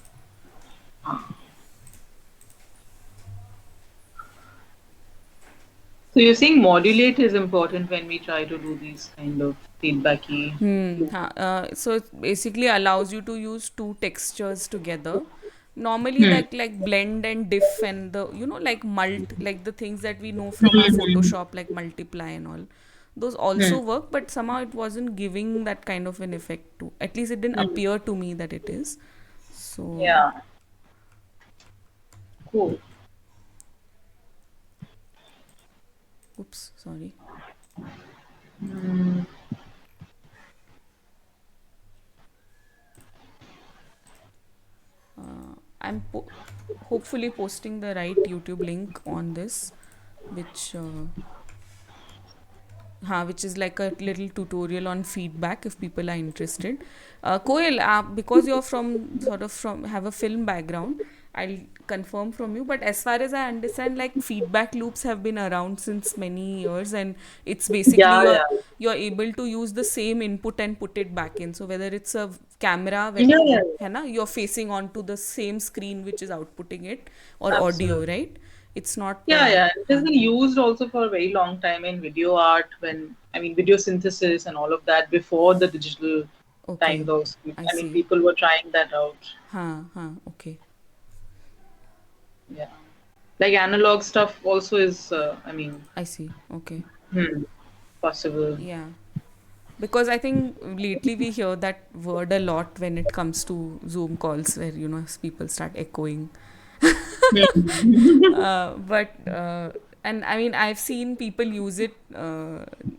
So you're saying modulate is important when we try to do these kind of feedbacky. So it basically allows you to use two textures together. Normally, Hmm. like blend and diff and the like like the things that we know from our Photoshop like multiply and all. Those Hmm. also work, but somehow it wasn't giving that kind of an effect to. At least it didn't Hmm. appear to me that it is. So Yeah. Cool. Oops, sorry. Mm, I'm hopefully posting the right YouTube link on this, which which is like a little tutorial on feedback if people are interested. Koel, because you're from sort of from have a film background, I'll confirm from you. But as far as I understand, like feedback loops have been around since many years, and it's basically yeah, yeah, you're able to use the same input and put it back in. So whether it's a camera, yeah, yeah, है ना, you're facing onto the same screen which is outputting it, or audio, absolutely. right? It's not. Yeah, yeah. It has Huh. been used also for a very long time in video art, when I mean video synthesis and all of that before the digital time. Okay, Those, I I mean, see. people were trying that out. Okay. Yeah, like analog stuff also is. I mean, I see. Okay. possible. Yeah. Because I think lately we hear that word a lot when it comes to Zoom calls where, people start echoing. Hmm. But and I mean, I've seen people use it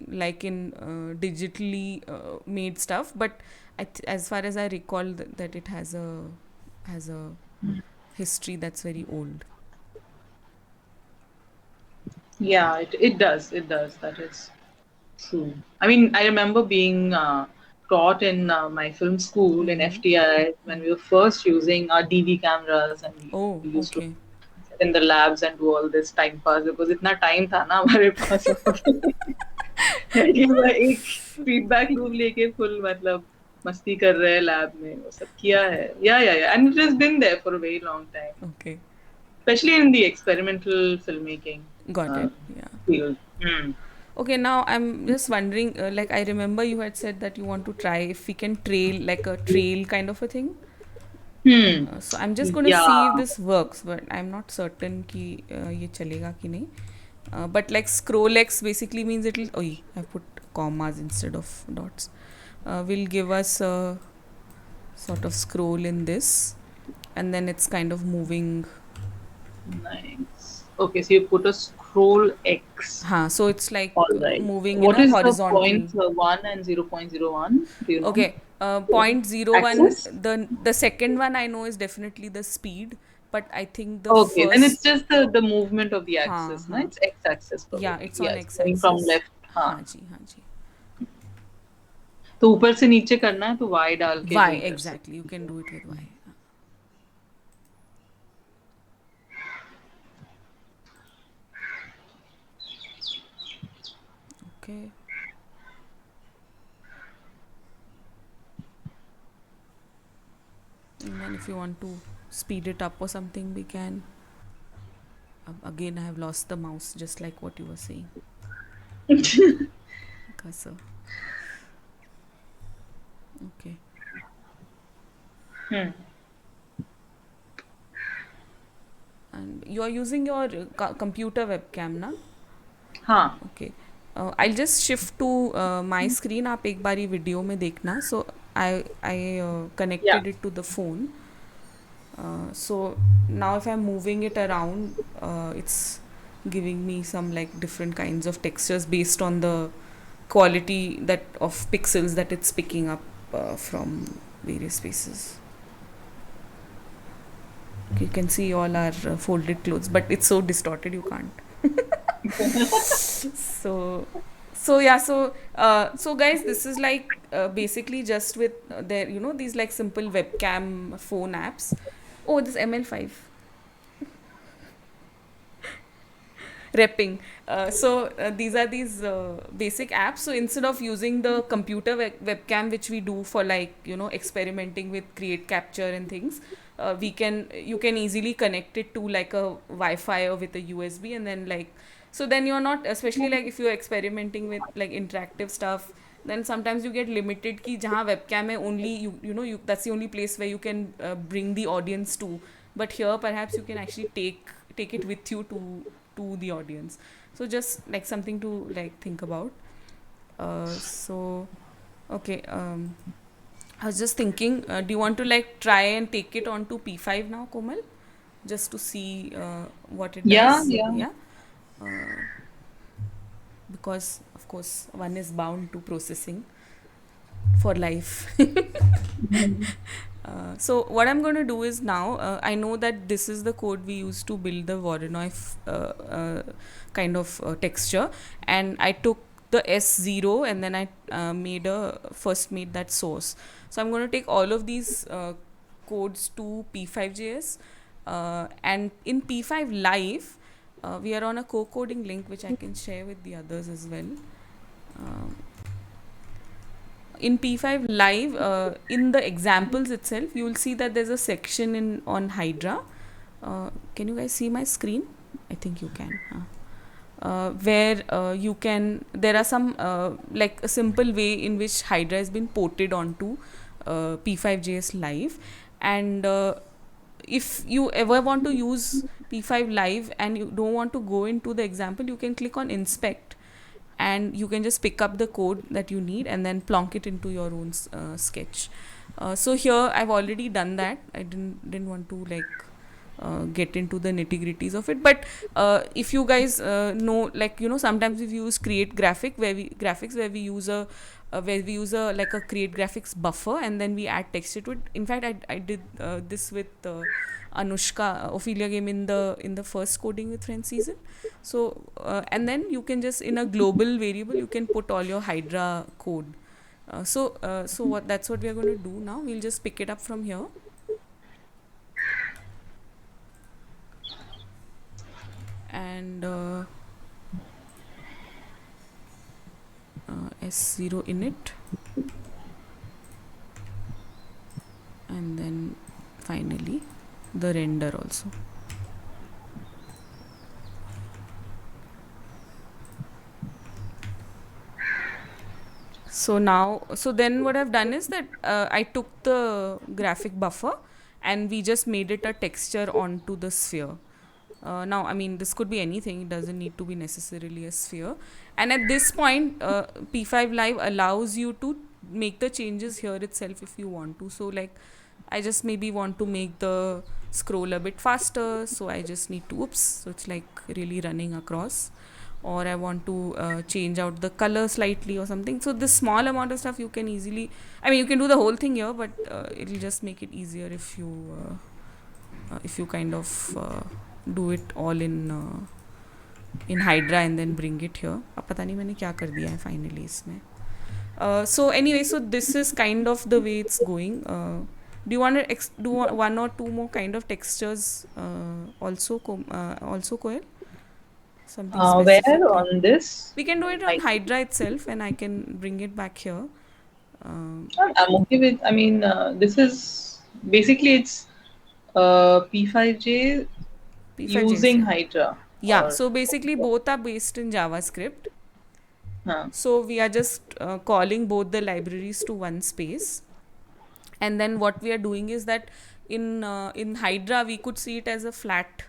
like in digitally made stuff, but as far as I recall, that it has a history that's very old. Yeah, it does. It does. That is true. I mean, I remember being taught in my film school in Mm-hmm. FTI when we were first using our DV cameras, and Oh, we used to okay. sit in the labs and do all this time pass because इतना time था ना हमारे पास एक feedback loop लेके full मतलब मस्ती कर रहे हैं लैब में वो सब किया है या and it has been there for a very long time Okay. especially in the experimental filmmaking Got uh, it. Yeah. field. Hmm. Okay, now I'm just wondering, like I remember you had said that you want to try if we can trail, like a trail kind of a thing. Hmm. So I'm just going to Yeah. see if this works, but I'm not certain कि ये चलेगा कि नहीं. But like scroll X basically means it'll. Oh, I put commas instead of dots. Will give us a sort of scroll in this, and then it's kind of moving. Nice. Okay, so you put a scroll X. So it's like All right. moving in What a is the horizontal. point 1 and 0.01? Do you know? Okay, point zero one. Axis? The second one I know is definitely the speed, but I think the Okay, then it's first. just the movement of the हाँ axis, no? हाँ It's x-axis Yeah, probably. it's on Yes, going from x-axis. left. हाँ. हाँ जी हाँ जी. तो ऊपर से नीचे करना है तो y डाल के Y वही कर exactly. सकते You can do it with Y. Okay. And then if you want to speed it up or something, we can. Again, I have lost the mouse, just like what you were saying. Cursor. Okay. Hmm. And you are using your computer webcam, na? हाँ. Okay. I'll just shift to my screen. आप एक बारी video में देखना. So I Yeah. connected it to the phone. So now if I'm moving it around, it's giving me some like different kinds of textures based on the quality that of pixels that it's picking up from various spaces. You can see all our folded clothes, but it's so distorted you can't. So so guys, this is like basically just with their these like simple webcam phone apps. Oh, this ML5 repping. These are these basic apps. So instead of using the computer webcam which we do for like experimenting with create capture and things, you can easily connect it to like a Wi-Fi or with a USB, and then like so then you're not, especially like if you're experimenting with like interactive stuff, then sometimes you get limited ki jahan webcam hai only you that's the only place where you can bring the audience to, but here perhaps you can actually take it with you to the audience. So just like something to like think about. So okay, I was just thinking, do you want to like try and take it onto P5 now, Komal? just to see what it Yeah, does. yeah. Yeah. Uh, because of course one is bound to processing for life. Mhm. So what I'm going to do is now I know that this is the code we use to build the Voronoi kind of texture, and I took the S0 and then I first made that source. So I'm going to take all of these codes to P5JS, and in P5 Live we are on a co-coding link which I can share with the others as well. Um, in P5 Live, in the examples itself, you will see that there's a section in on Hydra. Can you guys see my screen? I think you can. Where you can, there are some like a simple way in which Hydra has been ported onto P5JS Live, and if you ever want to use P5 Live and you don't want to go into the example, you can click on Inspect and you can just pick up the code that you need and then plonk it into your own sketch. So here I've already done that. I didn't want to like get into the nitty gritties of it, but if you guys know, like, you know, sometimes we use create graphics where we use a like a create graphics buffer and then we add texture to it. In fact, I did this with Anushka Ophelia game in the first coding with friends season. So and then you can just, in a global variable, you can put all your Hydra code. So what that's what we are going to do now. We'll just pick it up from here. And S0 init, and then finally the render also. So now, so then what I've done is that I took the graphic buffer and we just made it a texture onto the sphere. Now, I mean, this could be anything. It doesn't need to be necessarily a sphere. And at this point, P5 Live allows you to make the changes here itself if you want to. So, like, I just maybe want to make the scroll a bit faster. So I just need to, oops, so it's like really running across. Or I want to change out the color slightly or something. So this small amount of stuff you can easily, I mean, you can do the whole thing here, but it'll just make it easier if you kind of do it all in Hydra and then bring it here. अब पता नहीं मैंने क्या कर दिया है finally इसमें. So anyway, so this is kind of the way it's going. Do you want to do one or two more kind of textures also, Koel? Something Where specific? on this? We can do it on I, Hydra itself, and I can bring it back here. I'm okay with. I mean, this is basically it's P5J P5JS, using yeah. Hydra Yeah, or so basically both are based in JavaScript. huh. So we are just calling both the libraries to one space. And then what we are doing is that in Hydra, we could see it as a flat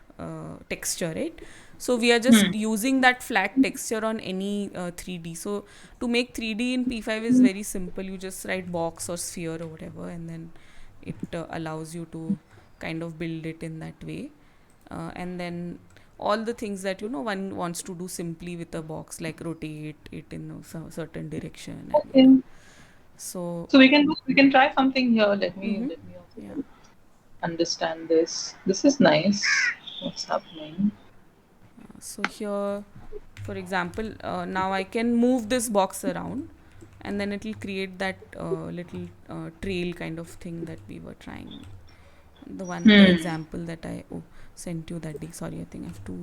texture, right? So we are just Hmm. using that flat texture on any 3D. So to make 3D in P5 is very simple. You just write box or sphere or whatever, and then it allows you to kind of build it in that way. And then all the things that, you know, one wants to do simply with a box, like rotate it in a certain direction, and Okay. so So we can try something here. mm-hmm, Let me also yeah. understand this. This is nice. What's happening? So here, for example, now I can move this box around and then it will create that little trail kind of thing that we were trying. The Hmm. example that I sent you that day. Sorry, I think I have to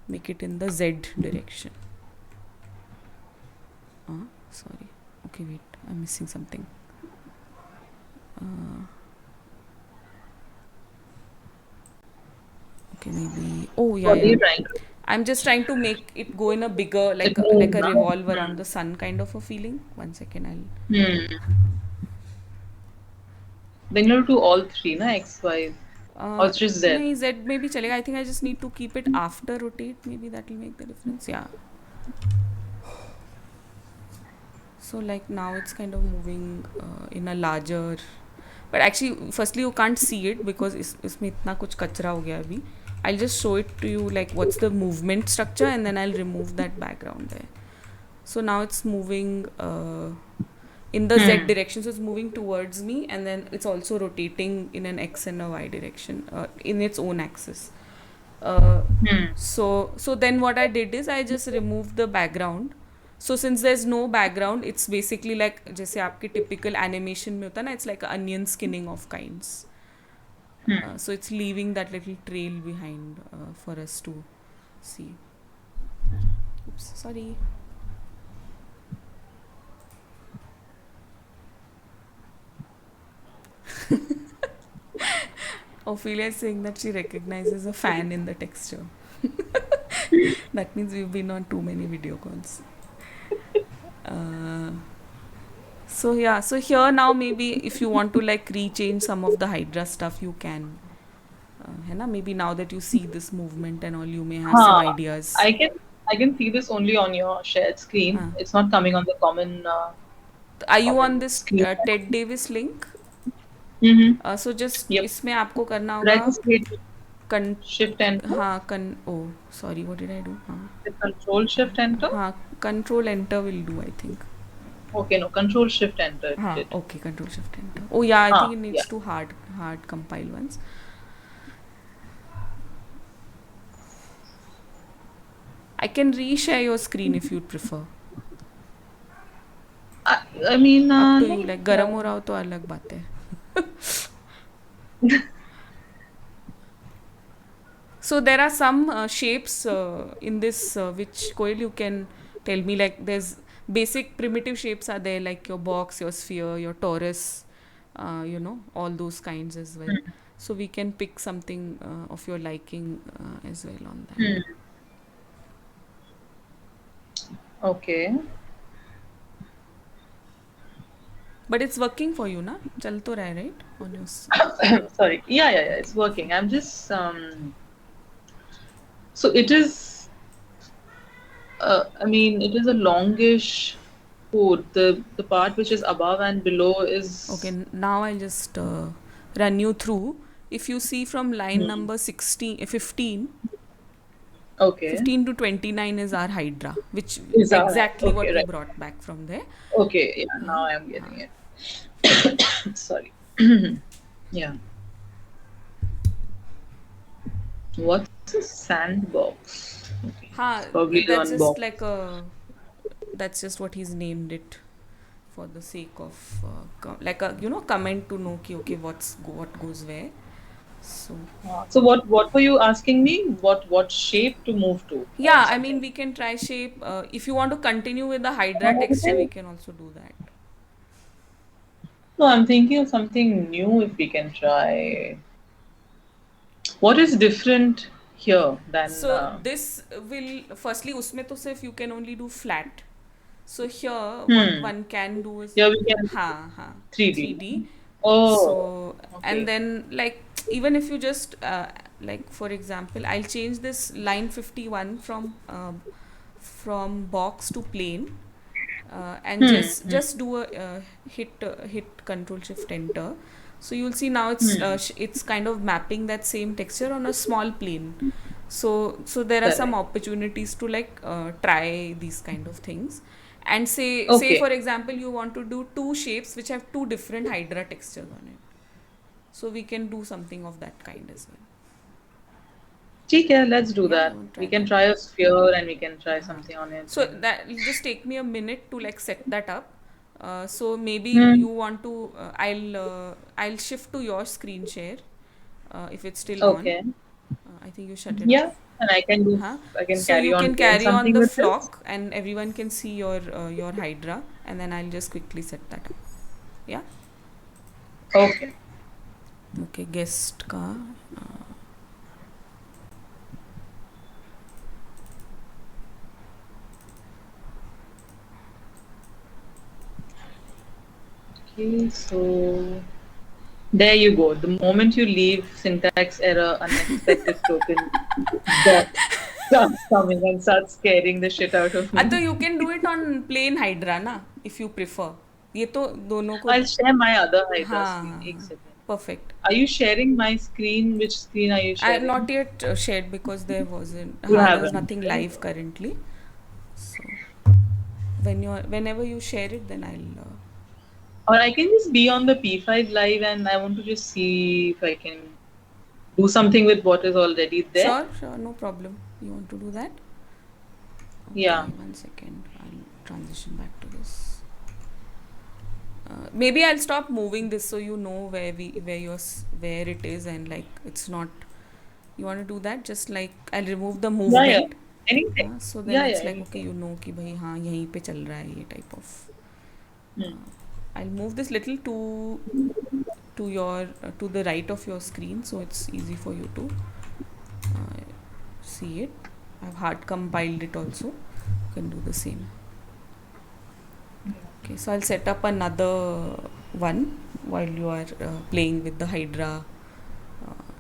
make it in the Z direction. Sorry. Okay, wait. I'm missing something. Okay, maybe. Oh, yeah, What are yeah. you trying to I'm just trying to make it go in a bigger, it like move a now? revolve around the sun kind of a feeling. 1 second, I'll. Hmm. Then you do all three, na X, Y, or it's just Z. नहीं Z में भी चलेगा. I think I just need to keep it after rotate. Maybe that will make the difference. Yeah. So like now it's kind of moving in a larger But actually, firstly, you can't see it because इसमें इतना कुछ कचरा हो गया अभी. I'll just show it to you like what's the movement structure, and then I'll remove that background there. So now it's moving in the Z direction, so it's moving towards me, and then it's also rotating in an X and a Y direction in its own axis. So then what I did is I just removed the background. So since there's no background, it's basically like जैसे आपके typical animation में होता है ना, it's like an onion skinning of kinds. So it's leaving that little trail behind for us to see. Oops, sorry. Ophelia is saying that she recognizes a fan in the texture. That means we've been on too many video calls. So yeah, so here now maybe if you want to like rechange some of the Hydra stuff, you can. है ना? Maybe now that you see this movement and all, you may have some ideas. I can see this only on your shared screen. It's not coming on the common. Are you common on this screen. Ted Davis link? So just Yep. इसमें आपको करना But I होगा just hit Shift Enter. हाँ oh sorry, what did I do? Control Shift Enter. हाँ, Control Enter will do, I think. Okay, no, Control Shift Enter. Okay, Control Shift Enter. Oh yeah, I think it needs to hard compile once. I can reshare your screen if you'd prefer. I mean, up to you. Like गरम हो रहा हो तो अलग बात है. So there are some shapes in this which Koil you can tell me, like there's basic primitive shapes are there, like your box, your sphere, your torus, you know, all those kinds as well. So we can pick something of your liking as well on that. Okay. But it's working for you, na? Chal to raha hai, right? On your Sorry. Yeah, it's working. I'm just so it is. I mean, it is a longish code. The part which is above and below is. Okay, now I'll just run you through. If you see from line number 15. Okay. 15 to 29 is our Hydra, which Is exactly okay, what we right. brought back from there. Okay, yeah, now I'm getting it. Sorry. Yeah. What's a sandbox? Okay. Probably that's one just box. like that's just what he's named it for the sake of like a comment to know ki, okay, what goes where. So what were you asking me? What shape to move to? Yeah, I mean we can try shape. If you want to continue with the Hydra texture, we can also do that. No, I'm thinking of something new if we can try. What is different here than so this will firstly usme to sirf you can only do flat. So here what one can do is here we can 3D. Oh, so okay. and then like even if you just like for example I'll change this line 51 from box to plane and just do a hit Control Shift Enter. So you'll see now it's kind of mapping that same texture on a small plane. So there are some opportunities to like try these kind of things. And say for example you want to do two shapes which have two different Hydra textures on it. So we can do something of that kind as well. Okay, let's do that. We can try a sphere and we can try something on it. So that will just take me a minute to like set that up. So maybe you want to I'll shift to your screen share if it's still on. I think you shut it off. Yeah, and I can do. I can so carry you on. Can carry on the with flock, and everyone can see your Hydra, and then I'll just quickly set that up. Yeah. Okay. Okay, guest ka. Okay, so there you go. The moment you leave, syntax error, unexpected token, that starts coming and starts scaring the shit out of me. So you can do it on plain Hydra, na, if you prefer. ये तो दोनों को. I'll share my other Hydra हाँ screen. हाँ एक हाँ, second. perfect. Are you sharing my screen? Which screen are you I not sharing? yet shared because there wasn't, You there was haven't, nothing right? live currently. So whenever you share it, then I'll. Or I can just be on the P5 live and I want to just see if I can do something with what is already there. Sure, sure, no problem. You want to do that? Yeah. Okay, 1 second. I'll transition back to this. Maybe I'll stop moving this so you know where it is, and like it's not. You want to do that? Just like I'll remove the Yeah, yeah. movement. Anything. हाँ, so then Yeah, yeah, it's like okay, anything. you know कि भाई हाँ यहीं पे चल रहा है ये type of. Hmm. I'll move this little to your to the right of your screen so it's easy for you to uh, see it. I've hard compiled it also. You can do the same. Okay, so I'll set up another one while you are playing with the Hydra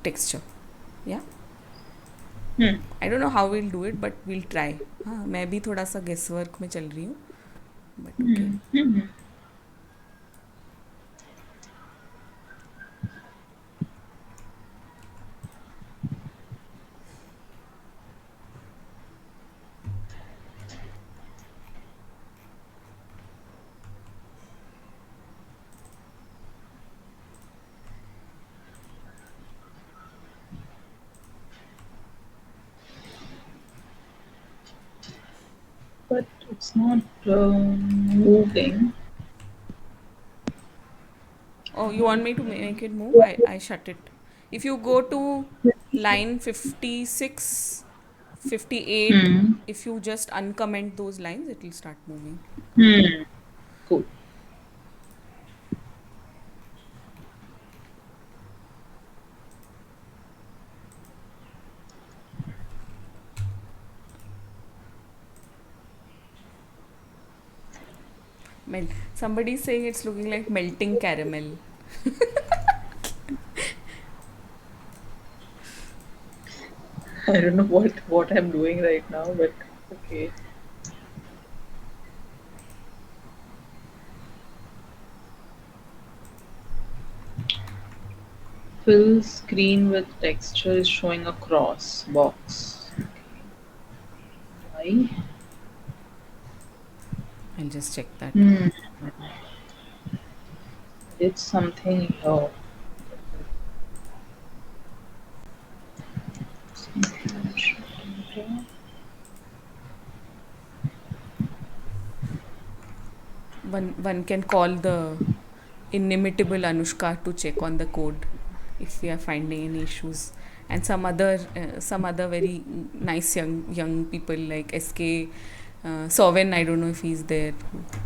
texture. Yeah. Hmm. I don't know how we'll do it, but we'll try. हाँ, मैं भी थोड़ा सा guess work में चल रही हूँ, but okay. Hmm. Hmm. But it's not moving. Oh, you want me to make it move? I shut it. If you go to line 56, 58, Hmm. if you just uncomment those lines, it will start moving. Hmm. Cool. Somebody is saying it's looking like melting caramel. I don't know what I'm doing right now, but okay. Fill screen with texture is showing a cross box. Why? I'll just check that. Hmm. Did something here. One can call the inimitable Anushka to check on the code if we are finding any issues, and some other very nice young people like SK Soven. I don't know if he's there,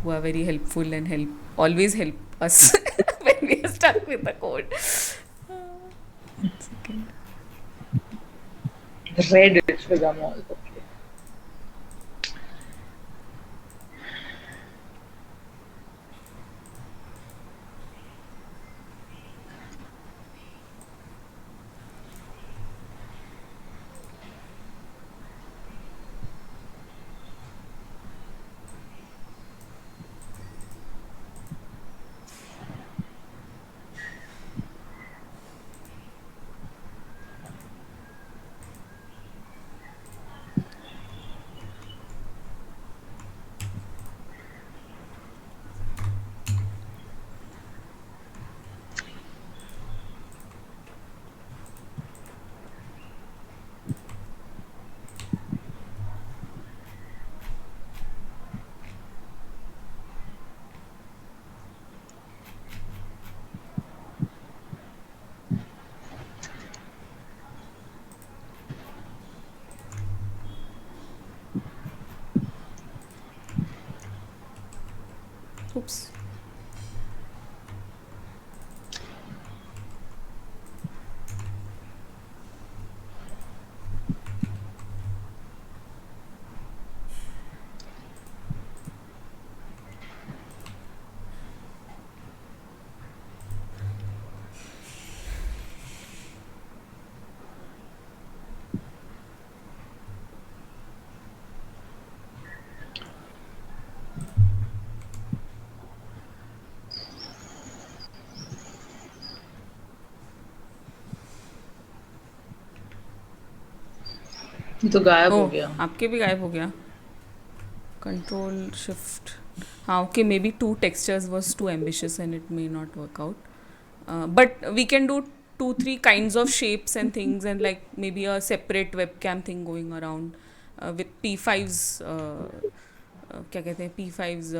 who are very helpful and always help us when we are stuck with the code. 1 second. Red Bergamot. Okay. ये तो गायब हो ओह, गया. आपके भी गायब हो गया. Control shift. हाँ, okay, maybe two textures was too ambitious and it may not work out. But we can do two, three kinds of shapes and things, and like maybe a separate webcam thing going around with P5's. क्या कहते हैं P5's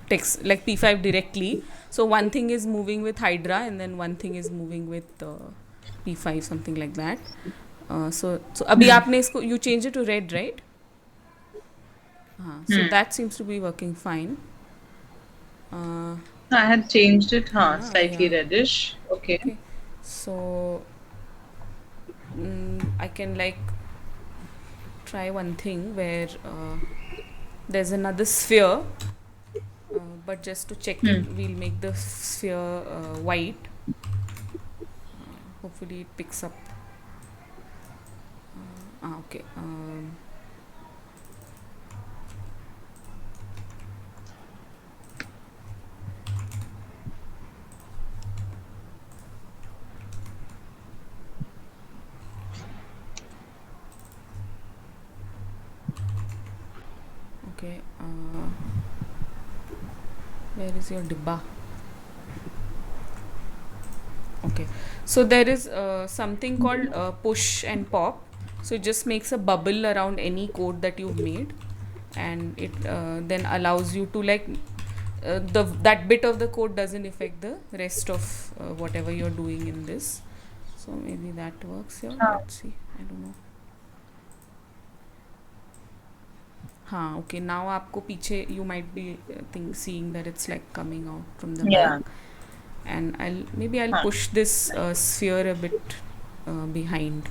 text, like P5 directly. So one thing is moving with Hydra and then one thing is moving with P5, something like that. So अभी आपने इसको you change it to red, right? हाँ, so Hmm. that seems to be working fine. Uh, I had changed it, है huh? ना, Slightly yeah. reddish. Okay. Okay. So I can like try one thing where there's another sphere, but just to check it, Hmm. we'll make the sphere white. Hopefully it picks up. Okay. Okay. Where is your dibba? Okay. So there is something called push and pop. So it just makes a bubble around any code that you've made, and it then allows you to like the that bit of the code doesn't affect the rest of whatever you're doing in this. So maybe that works here. Ah. Let's see. I don't know. हाँ, okay. Now आपको पीछे you might be seeing that it's like coming out from the Yeah. back, and I'll Huh. push this sphere a bit behind,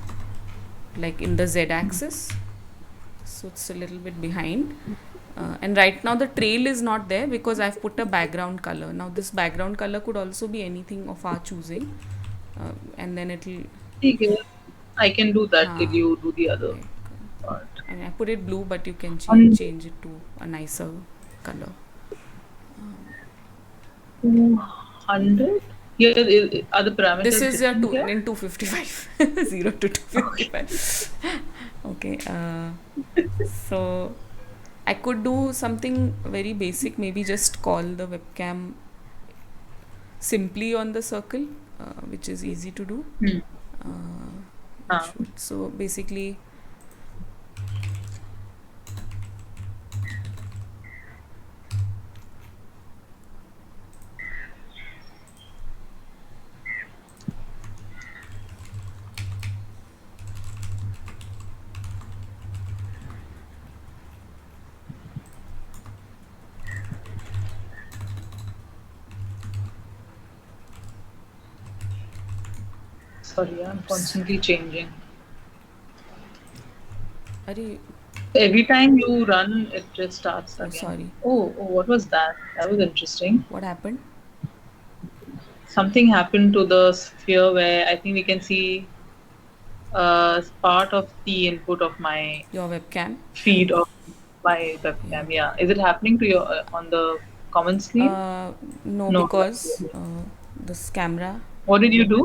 like in the Z axis, so it's a little bit behind. And right now the trail is not there because I've put a background color. Now this background color could also be anything of our choosing, and then it'll ठीक है. I can do that till हाँ, you do the other like part. I mean I put it blue, but you can On change it to a nicer color. 200? Yeah, are the This parameters is different here? in 255 0 to Okay. 255. Okay. So I could do something very basic, maybe just call the webcam simply on the circle, which is easy to do. Hmm. Which हाँ. would, so basically, Sorry, I'm oops. constantly changing. Arey, Every time you run, it just starts oh, again. sorry. Oh, what was that? That was interesting. What happened? Something happened to the sphere where I think we can see part of the input of my Your webcam? feed of my Yeah. webcam. Yeah, is it happening to your on the common screen? No, No. because this camera. What did you do?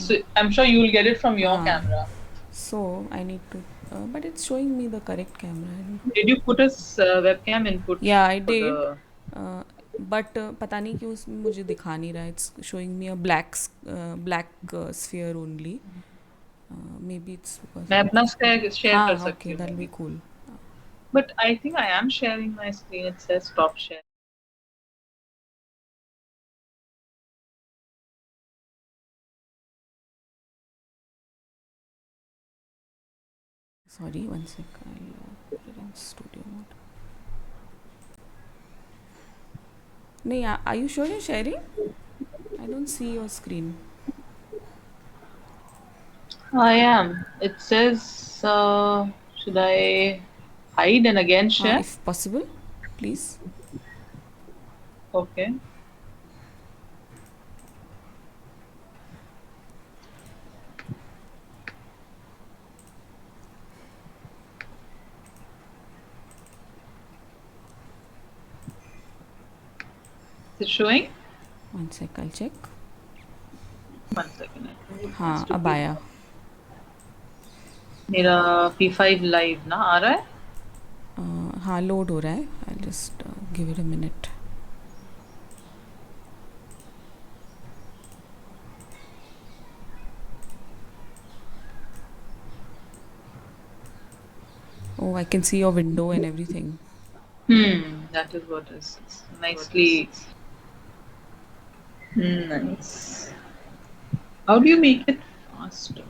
So I'm sure you will get it from your Uh, camera. so I need to, but it's showing me the correct camera. I don't know. Did you put a webcam input Yeah, I for did. the? But पता नहीं क्यों उसमें मुझे दिखा नहीं रहा. It's showing me a black sphere only. Maybe it's because. मैं अपना share कर हाँ, सकती okay, हूँ that'll be maybe. cool. But I think I am sharing my screen. It says stop share. Sorry, one sec. I'll put it in studio mode. नहीं, are you sure you're sharing? I don't see your screen. I am. It says, should I hide and again share? If possible, please. Okay. Is it showing? One sec, I'll check. 1 second. हाँ, अब आया. मेरा P5 live ना आ रहा है. हाँ load हो रहा है. I just give it a minute. Oh, I can see your window and everything. That is what is nicely. Nice. How do you make it faster?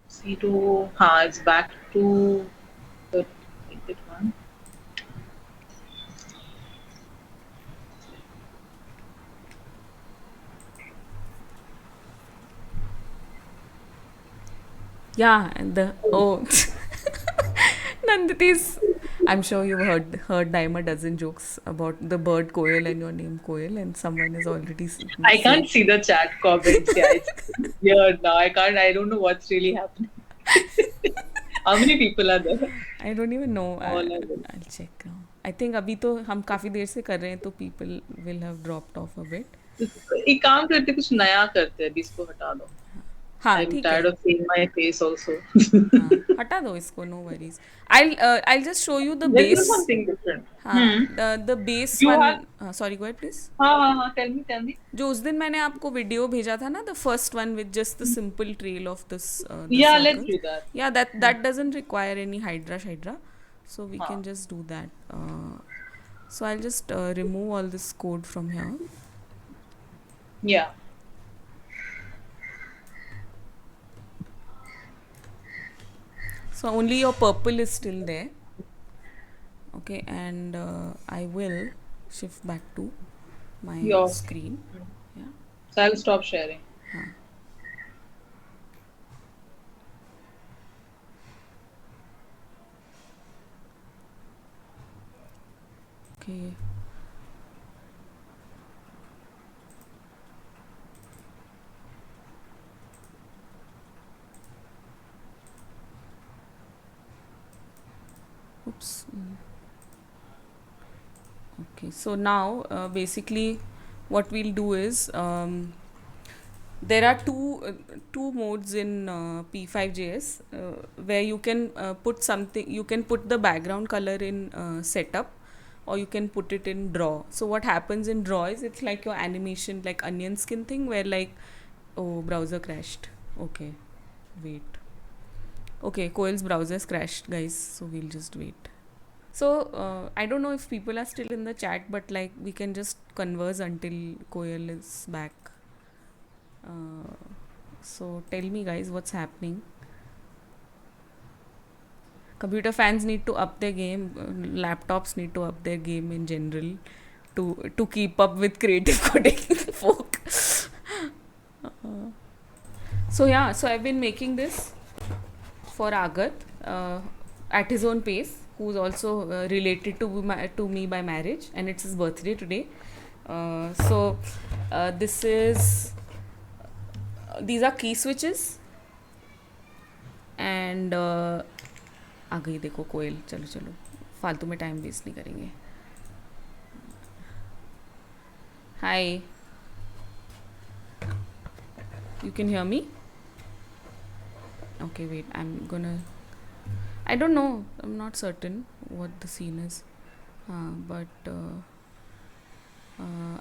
C2. It's back to the it one. Yeah, and the Nanditi's. I'm sure you've heard Daima dozen jokes about the bird Koel and your name Koel, and someone is already I saying. can't see the chat comments. Yeah, it's weird now. I can't. I don't know what's really happening. How many people are there? I don't even know. All of them. I'll check now. I think अभी तो हम काफ़ी देर से कर रहे हैं तो people will have dropped off a bit. एक काम करते कुछ नया करते हैं. अभी इसको हटा दो. हाँ I'm ठीक है. tired of seeing my face also. हाँ हटा दो इसको. No worries. I'll just show you the Let's do base. something different. हाँ the base You one. have. Sorry, go ahead please. हाँ. Tell me. Tell me. जो उस दिन मैंने आपको वीडियो भेजा था ना, the first one with just the simple trail of this the Yeah, let's circle. do that. Yeah, that doesn't require any hydra shydra, so we हाँ. can just do that. So I'll just remove all this code from here. Yeah. So only your purple is still there. Okay, and I will shift back to my Your. screen. Yeah. So I'll stop sharing. हाँ. Okay. Oops. Okay, so now basically what we'll do is there are two modes in P5JS where you can put something. You can put the background color in setup, or you can put it in draw. So what happens in draw is it's like your animation, like onion skin thing, where like, oh, browser crashed. Okay, wait. Okay, Coil's browser has crashed, guys. So we'll just wait. So I don't know if people are still in the chat, but like we can just converse until Koel is back. So tell me, guys, what's happening. Computer fans need to up their game. Laptops need to up their game in general to keep up with creative coding folk. So yeah, so I've been making this for Agat at his own pace, who's also related to me by marriage, and it's his birthday today. So these are key switches, and आ गई देखो कोयल. चलो चलो, फालतू में time waste नहीं करेंगे. हाय, you can hear me? Okay, wait, I don't know, I'm not certain what the scene is, but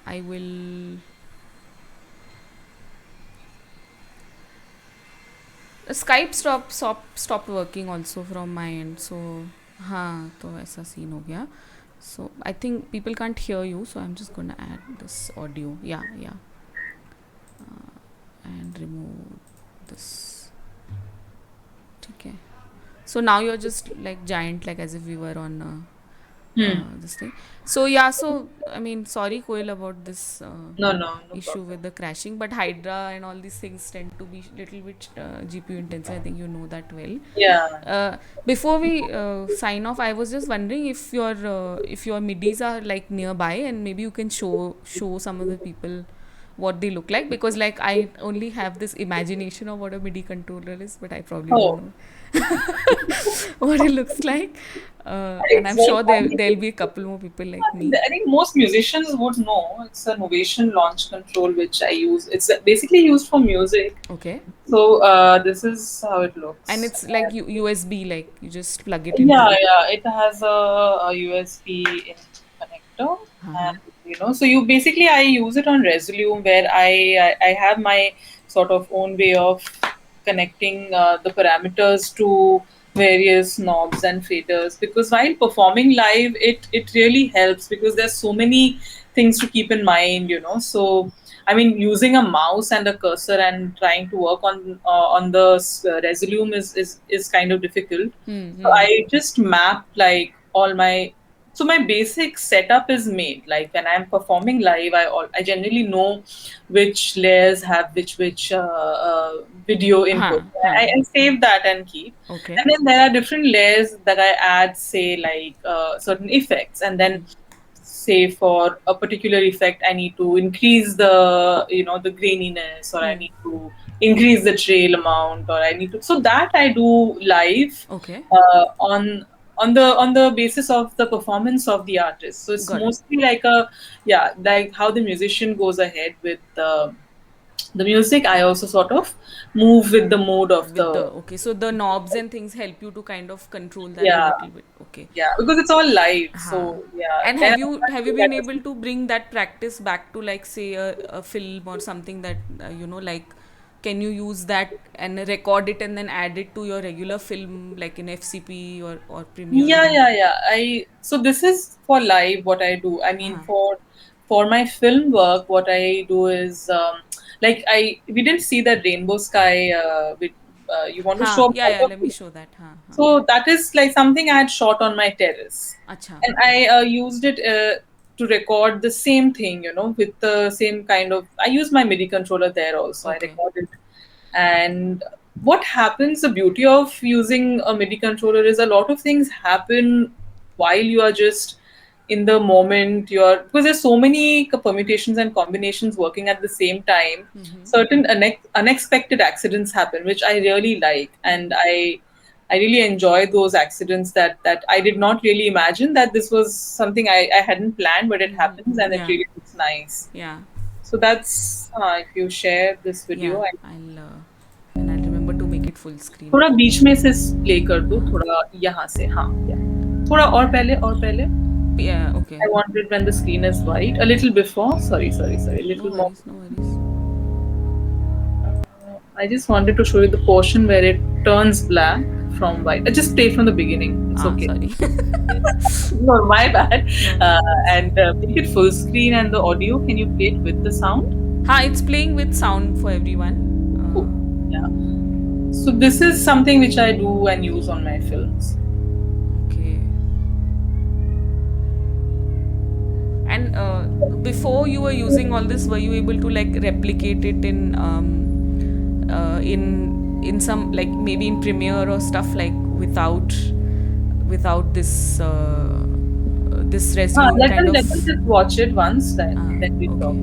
I will. Skype stopped working also from my end, so हाँ तो ऐसा scene हो गया. So I think people can't hear you, so I'm just gonna add this audio. Yeah. And remove this. Okay. So now you're just like giant, like as if we were on this thing. So yeah, so I mean, sorry Koil about this No issue problem. with the crashing, but Hydra and all these things tend to be little bit GPU intensive. I think you know that well. Yeah. Before we sign off, I was just wondering if your MIDIs are like nearby, and maybe you can show some of the people what they look like, because like I only have this imagination of what a MIDI controller is, but I probably don't Oh, know what it looks like. And I'm it's very sure there'll be a couple more people like me. I think most musicians would know. It's a Novation launch control which I use. It's basically used for music. Okay. So this is how it And looks. it's like USB, like you just plug it Yeah, into. yeah. It has a USB in connector, Uh-huh. and so you basically I use it on Resolume where I have my sort of own way of connecting the parameters to various knobs and faders, because while performing live, it really helps because there's so many things to keep in mind. So I mean, using a mouse and a cursor and trying to work on the Resolume is kind of difficult. So Hmm. I just map like all my. So my basic setup is made. Like when I'm performing live, I generally know which layers have which video Huh. input. Huh. I save that and keep. Okay. And then there are different layers that I add, say like certain effects, and then say for a particular effect I need to increase the graininess, or I need to increase the trail amount, or I need to, so that I do live Okay. on the basis of the performance of the artist. So it's Got it. mostly like like how the musician goes ahead with the music. I also sort of move with the mood of With the, the. okay, so the knobs and things help you to kind of control that a Yeah, little bit. Okay. yeah, because it's all live. Huh. So yeah, And then have you been able to bring that practice back to, like, say a film or something that like, can you use that and record it and then add it to your regular film, like in FCP or Premiere Yeah, and yeah, yeah. I So this is for live what I do. I mean, huh. for my film work, what I do is like I we didn't see that rainbow sky. With You want to Huh. show Yeah, part yeah, of let me it. show that. Huh. Huh. So that is like something I had shot on my terrace, Acha. and I used it to record the same thing. With the same kind of. I used my MIDI controller there also. I Okay. recorded, and what happens, the beauty of using a MIDI controller is a lot of things happen while you are just in the moment. Because there's so many permutations and combinations working at the same time. Certain unexpected accidents happen, which I really like, and I really enjoy those accidents that I did not really imagine that this was something I hadn't planned, but it happens and it Yeah. really looks nice. Yeah. So that's if you share this Yeah. video. I'll remember to make it full screen. थोड़ा बीच में से play कर दो, थोड़ा यहाँ से, हाँ, yeah. थोड़ा और पहले Yeah. Okay. I want it when the screen is white, a little before, sorry, a No little more. worries. No worries. I just wanted to show you the portion where it turns black from white. I just play from the beginning, it's Ah, okay. sorry. No, my bad. No worries. And make it full screen, and the audio, can you play it with the sound? Ha, it's playing with sound for everyone. Cool. Yeah. So this is something which I do and use on my films. Okay. And before you were using all this, were you able to like replicate it in some, like, maybe in Premiere or stuff, like without this Resolume Let kind us of? let us just watch it once, then we talk. Okay.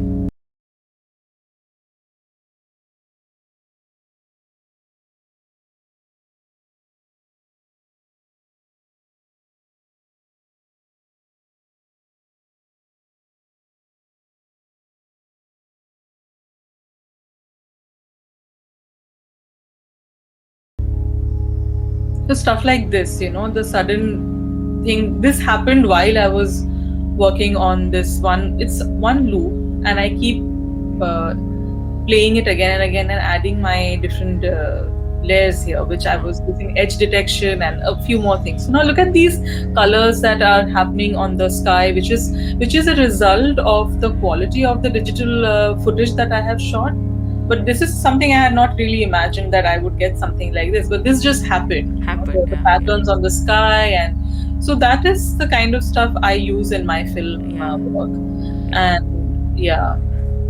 So stuff like this, the sudden thing. This happened while I was working on this one. It's one loop, and I keep uh, playing it again and again and adding my different layers here, which I was using edge detection and a few more things. So now look at these colors that are happening on the sky, which is a result of the quality of the digital footage that I have shot. But this is something I had not really imagined that I would get something like this. But this just happened. Happened. The Yeah. patterns on the sky, and so that is the kind of stuff I use in my film Yeah. work. Yeah. And yeah.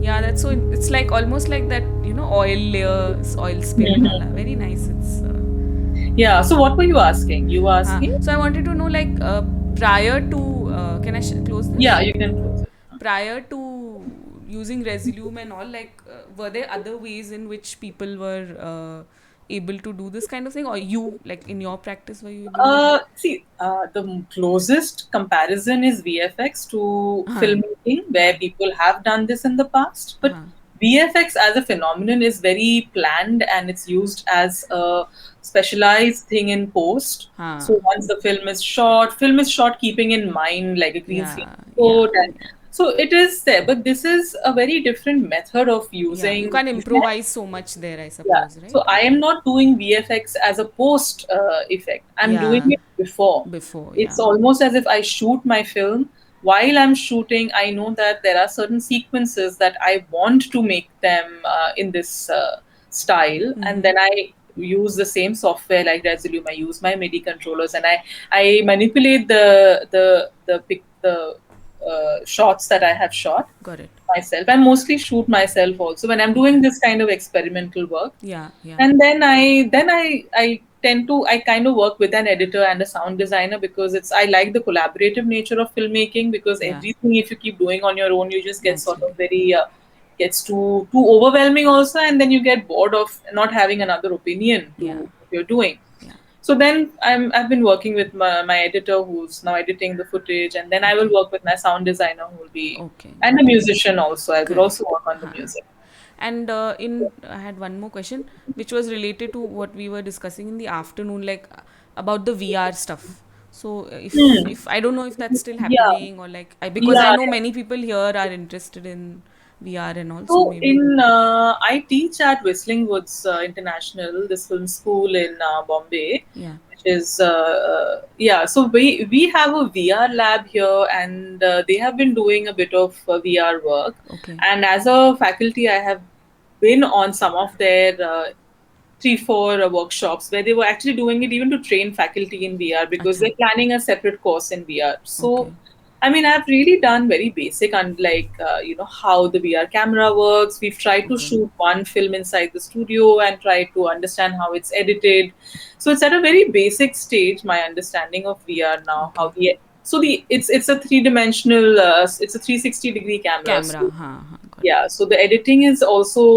Yeah, that's so. It's like almost like that, oil layers, oil spill. Wala. Very nice. It's. Yeah. So what were you asking? You were asking? So I wanted to know, like, prior to. Can I close this? Yeah, you can close it. Prior to using Resolume and all, like, were there other ways in which people were able to do this kind of thing, or you, like, in your practice, were you able to? The closest comparison is VFX to Huh. filmmaking, where Huh. people have done this in the past. But Huh. VFX as a phenomenon is very planned and it's used as a specialized thing in post. Huh. So once the film is shot keeping in mind like a green screen Yeah. Yeah. photo, and so it is there. But this is a very different method of Yeah. You using can't improvise so much there, I yeah. suppose, right? So I am not doing VFX as a post effect. I'm doing Yeah. it before. Before. It's Yeah. almost as if I shoot my film. While I'm shooting, I know that there are certain sequences that I want to make them in this style, and Mm-hmm. then I use the same software like Resolume. I use my MIDI controllers, and I manipulate the shots that I have shot Got it. myself. I mostly shoot myself also when I'm Okay. doing this kind of experimental work. Yeah. Yeah. And then I tend to I kind of work with an editor and a sound designer because it's I like the collaborative nature of filmmaking because Yeah. everything if you keep doing on your own you just get sort of Naturally. very gets too overwhelming also, and then you get bored of not having another opinion to Yeah. what you're doing. Yeah. So then I've been working with my editor who's now editing the footage, and then I will Okay. work with my sound designer who will be Okay. and a Got it. musician also. I will Correct. also work on the Huh. music. And I had one more question, which was related to what we were discussing in the afternoon, like, about the VR stuff. So Hmm. if I don't know if that's still Yeah, happening, or like, because I yeah. know many people here are interested in VR and all. So So maybe. I teach at Whistling Woods International, this film school in Bombay, Yeah. which is yeah. So we have a VR lab here, and they have been doing a bit of VR work. Okay. And as a faculty, I have been on some of their 3 4 workshops where they were actually doing it even to train faculty in VR because Acha. they're planning a separate course in VR. So Okay. I mean, I've really done very basic and like how the VR camera works. We've tried to Okay. shoot one film inside the studio and try to understand how it's edited. So it's at a very basic stage. My understanding of VR now, how Okay. the so the it's a 3 dimensional, it's a 360-degree camera. Camera. So Huh. Huh. Got it. yeah, so the editing is also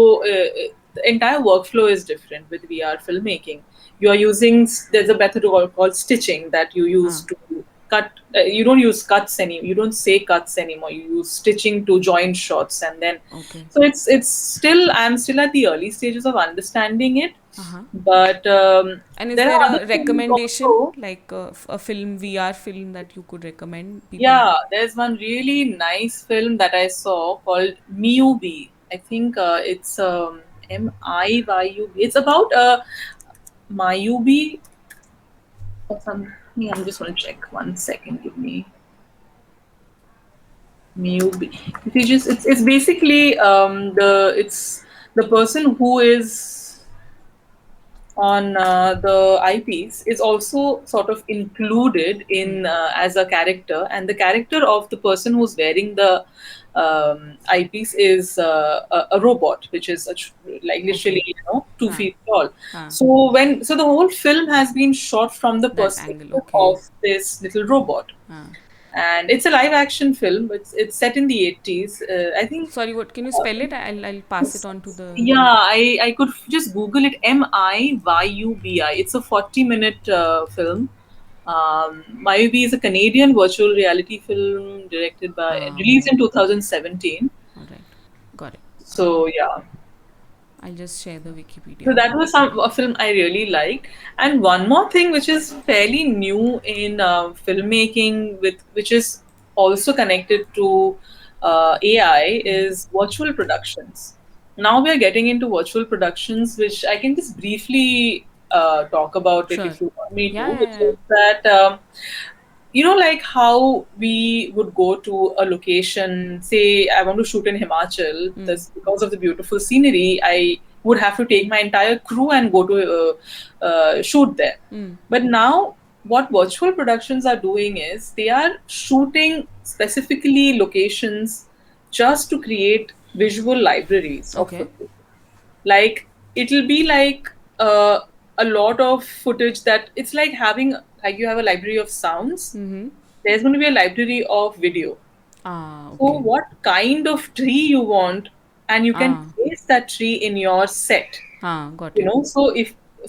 the entire workflow is different with VR filmmaking. You are using there's a method called stitching that you use Huh. to cut. You don't use cuts any. You don't say cuts anymore. You use stitching to join shots, and then Okay. so it's still I'm still at the early stages of understanding it, Uh huh. but And is there there are other a things recommendation, also. like, a film, VR film, that you could recommend people? Yeah, there's one really nice film that I saw called Miyubi. I think it's Miyub. It's about Mayubi or something. I'm just going to check 1 second. Give me Miyubi. If you just, it's basically it's the person who is on the eyepiece is also sort of included Hmm. in as a character, and the character of the person who's wearing the eyepiece is a robot, which is like literally Okay. 2 Huh. feet tall. Huh. So the whole film has been shot from the That angle. perspective Okay. of this little robot, Huh. and it's a live action film. It's set in the 80s. I think Sorry, what, can you spell it? I'll pass it on to the yeah, I could just Google it. Miyubi. It's a 40-minute film. Mayubi is a Canadian virtual reality film directed by released okay. in 2017. All right. Got it. Got it. So yeah, I'll just share the so Wikipedia that link. was a film I really liked. And one more thing which is fairly new in filmmaking, with which is also connected to AI, is virtual productions. Now we are getting into virtual productions, which I can just briefly talk about it Sure. if you want me to, Yeah, yeah, which yeah, is that like how we would go to a location, say I want to shoot in Himachal, yeah. this because of the beautiful scenery, I would have to take my entire crew and go to shoot there. But now what virtual productions are doing is they are shooting specifically locations just to create visual libraries of Okay. footage. Like it'll be like a lot of footage that it's like having like you have a library of sounds, Mm-hmm. there's going to be a library of video. Ah, So okay. what kind of tree you want, and you can Ah, place that tree in your set. ah, got You it. know,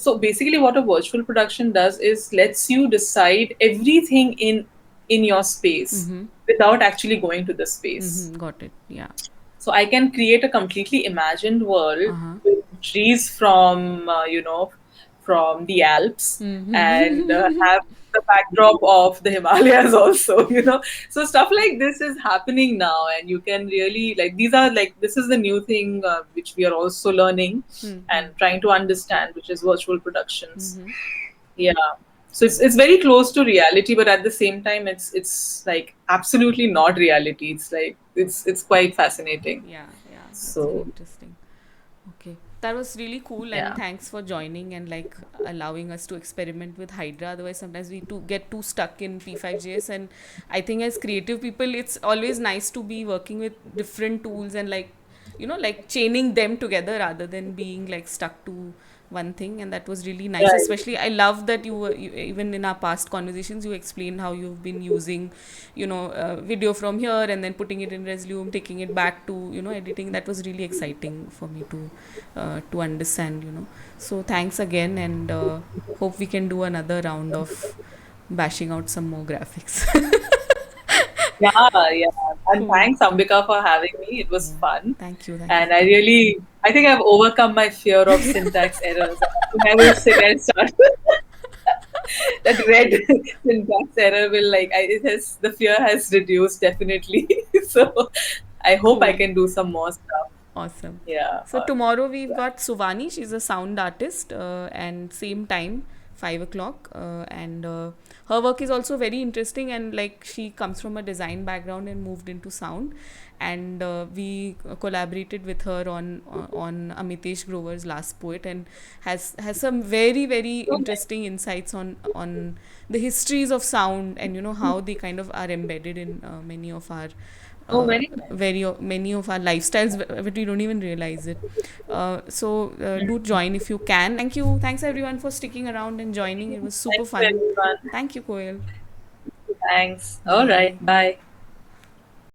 so basically what a virtual production does is lets you decide everything in your space Mm-hmm. without actually going to the space. Mm-hmm. Got it. Yeah. So I can create a completely imagined world Uh-huh. with trees from from the Alps, and Mm-hmm. have the backdrop of the Himalayas also. So stuff like this is happening now, and you can really like these are like this is the new thing which we are also learning Mm-hmm. and trying to understand, which is virtual productions. Mm-hmm. Yeah. So it's very close to reality, but at the same time, it's like absolutely not reality. It's like it's quite fascinating. Yeah, yeah, that's very So interesting. Okay, that was really cool, and yeah, thanks for joining and like allowing us to experiment with Hydra. Otherwise, sometimes we too get too stuck in P5JS, and I think as creative people, it's always nice to be working with different tools and like like chaining them together rather than being like stuck to one thing. And that was really nice. right. Especially, I love that even in our past conversations, you explained how you've been using video from here and then putting it in Resolume, taking it back to editing. That was really exciting for me to understand. So thanks again, and hope we can do another round of bashing out some more graphics. Yeah, yeah. And Cool. thanks, Ambika, for having me. It was Yeah. fun. Thank you And for coming. I think I've overcome my fear of syntax errors. I think I will sit and start. That red syntax error will the fear has reduced definitely. So I hope I Cool. can do some more stuff. Awesome. Yeah. So tomorrow we've got Suvani. She's a sound artist, and same time, 5 o'clock. And her work is also very interesting. And like she comes from a design background and moved into sound. And we collaborated with her on Amitesh Grover's Last Poet, and has some very interesting insights on the histories of sound, and how they kind of are embedded in many of our Oh, very nice. many of our lifestyles, but we don't even realize it. So do join if you can. Thanks everyone for sticking around and joining. It was super Thank you, fun. everyone. Thank you, Koel. Thanks. All right. Bye. Bye.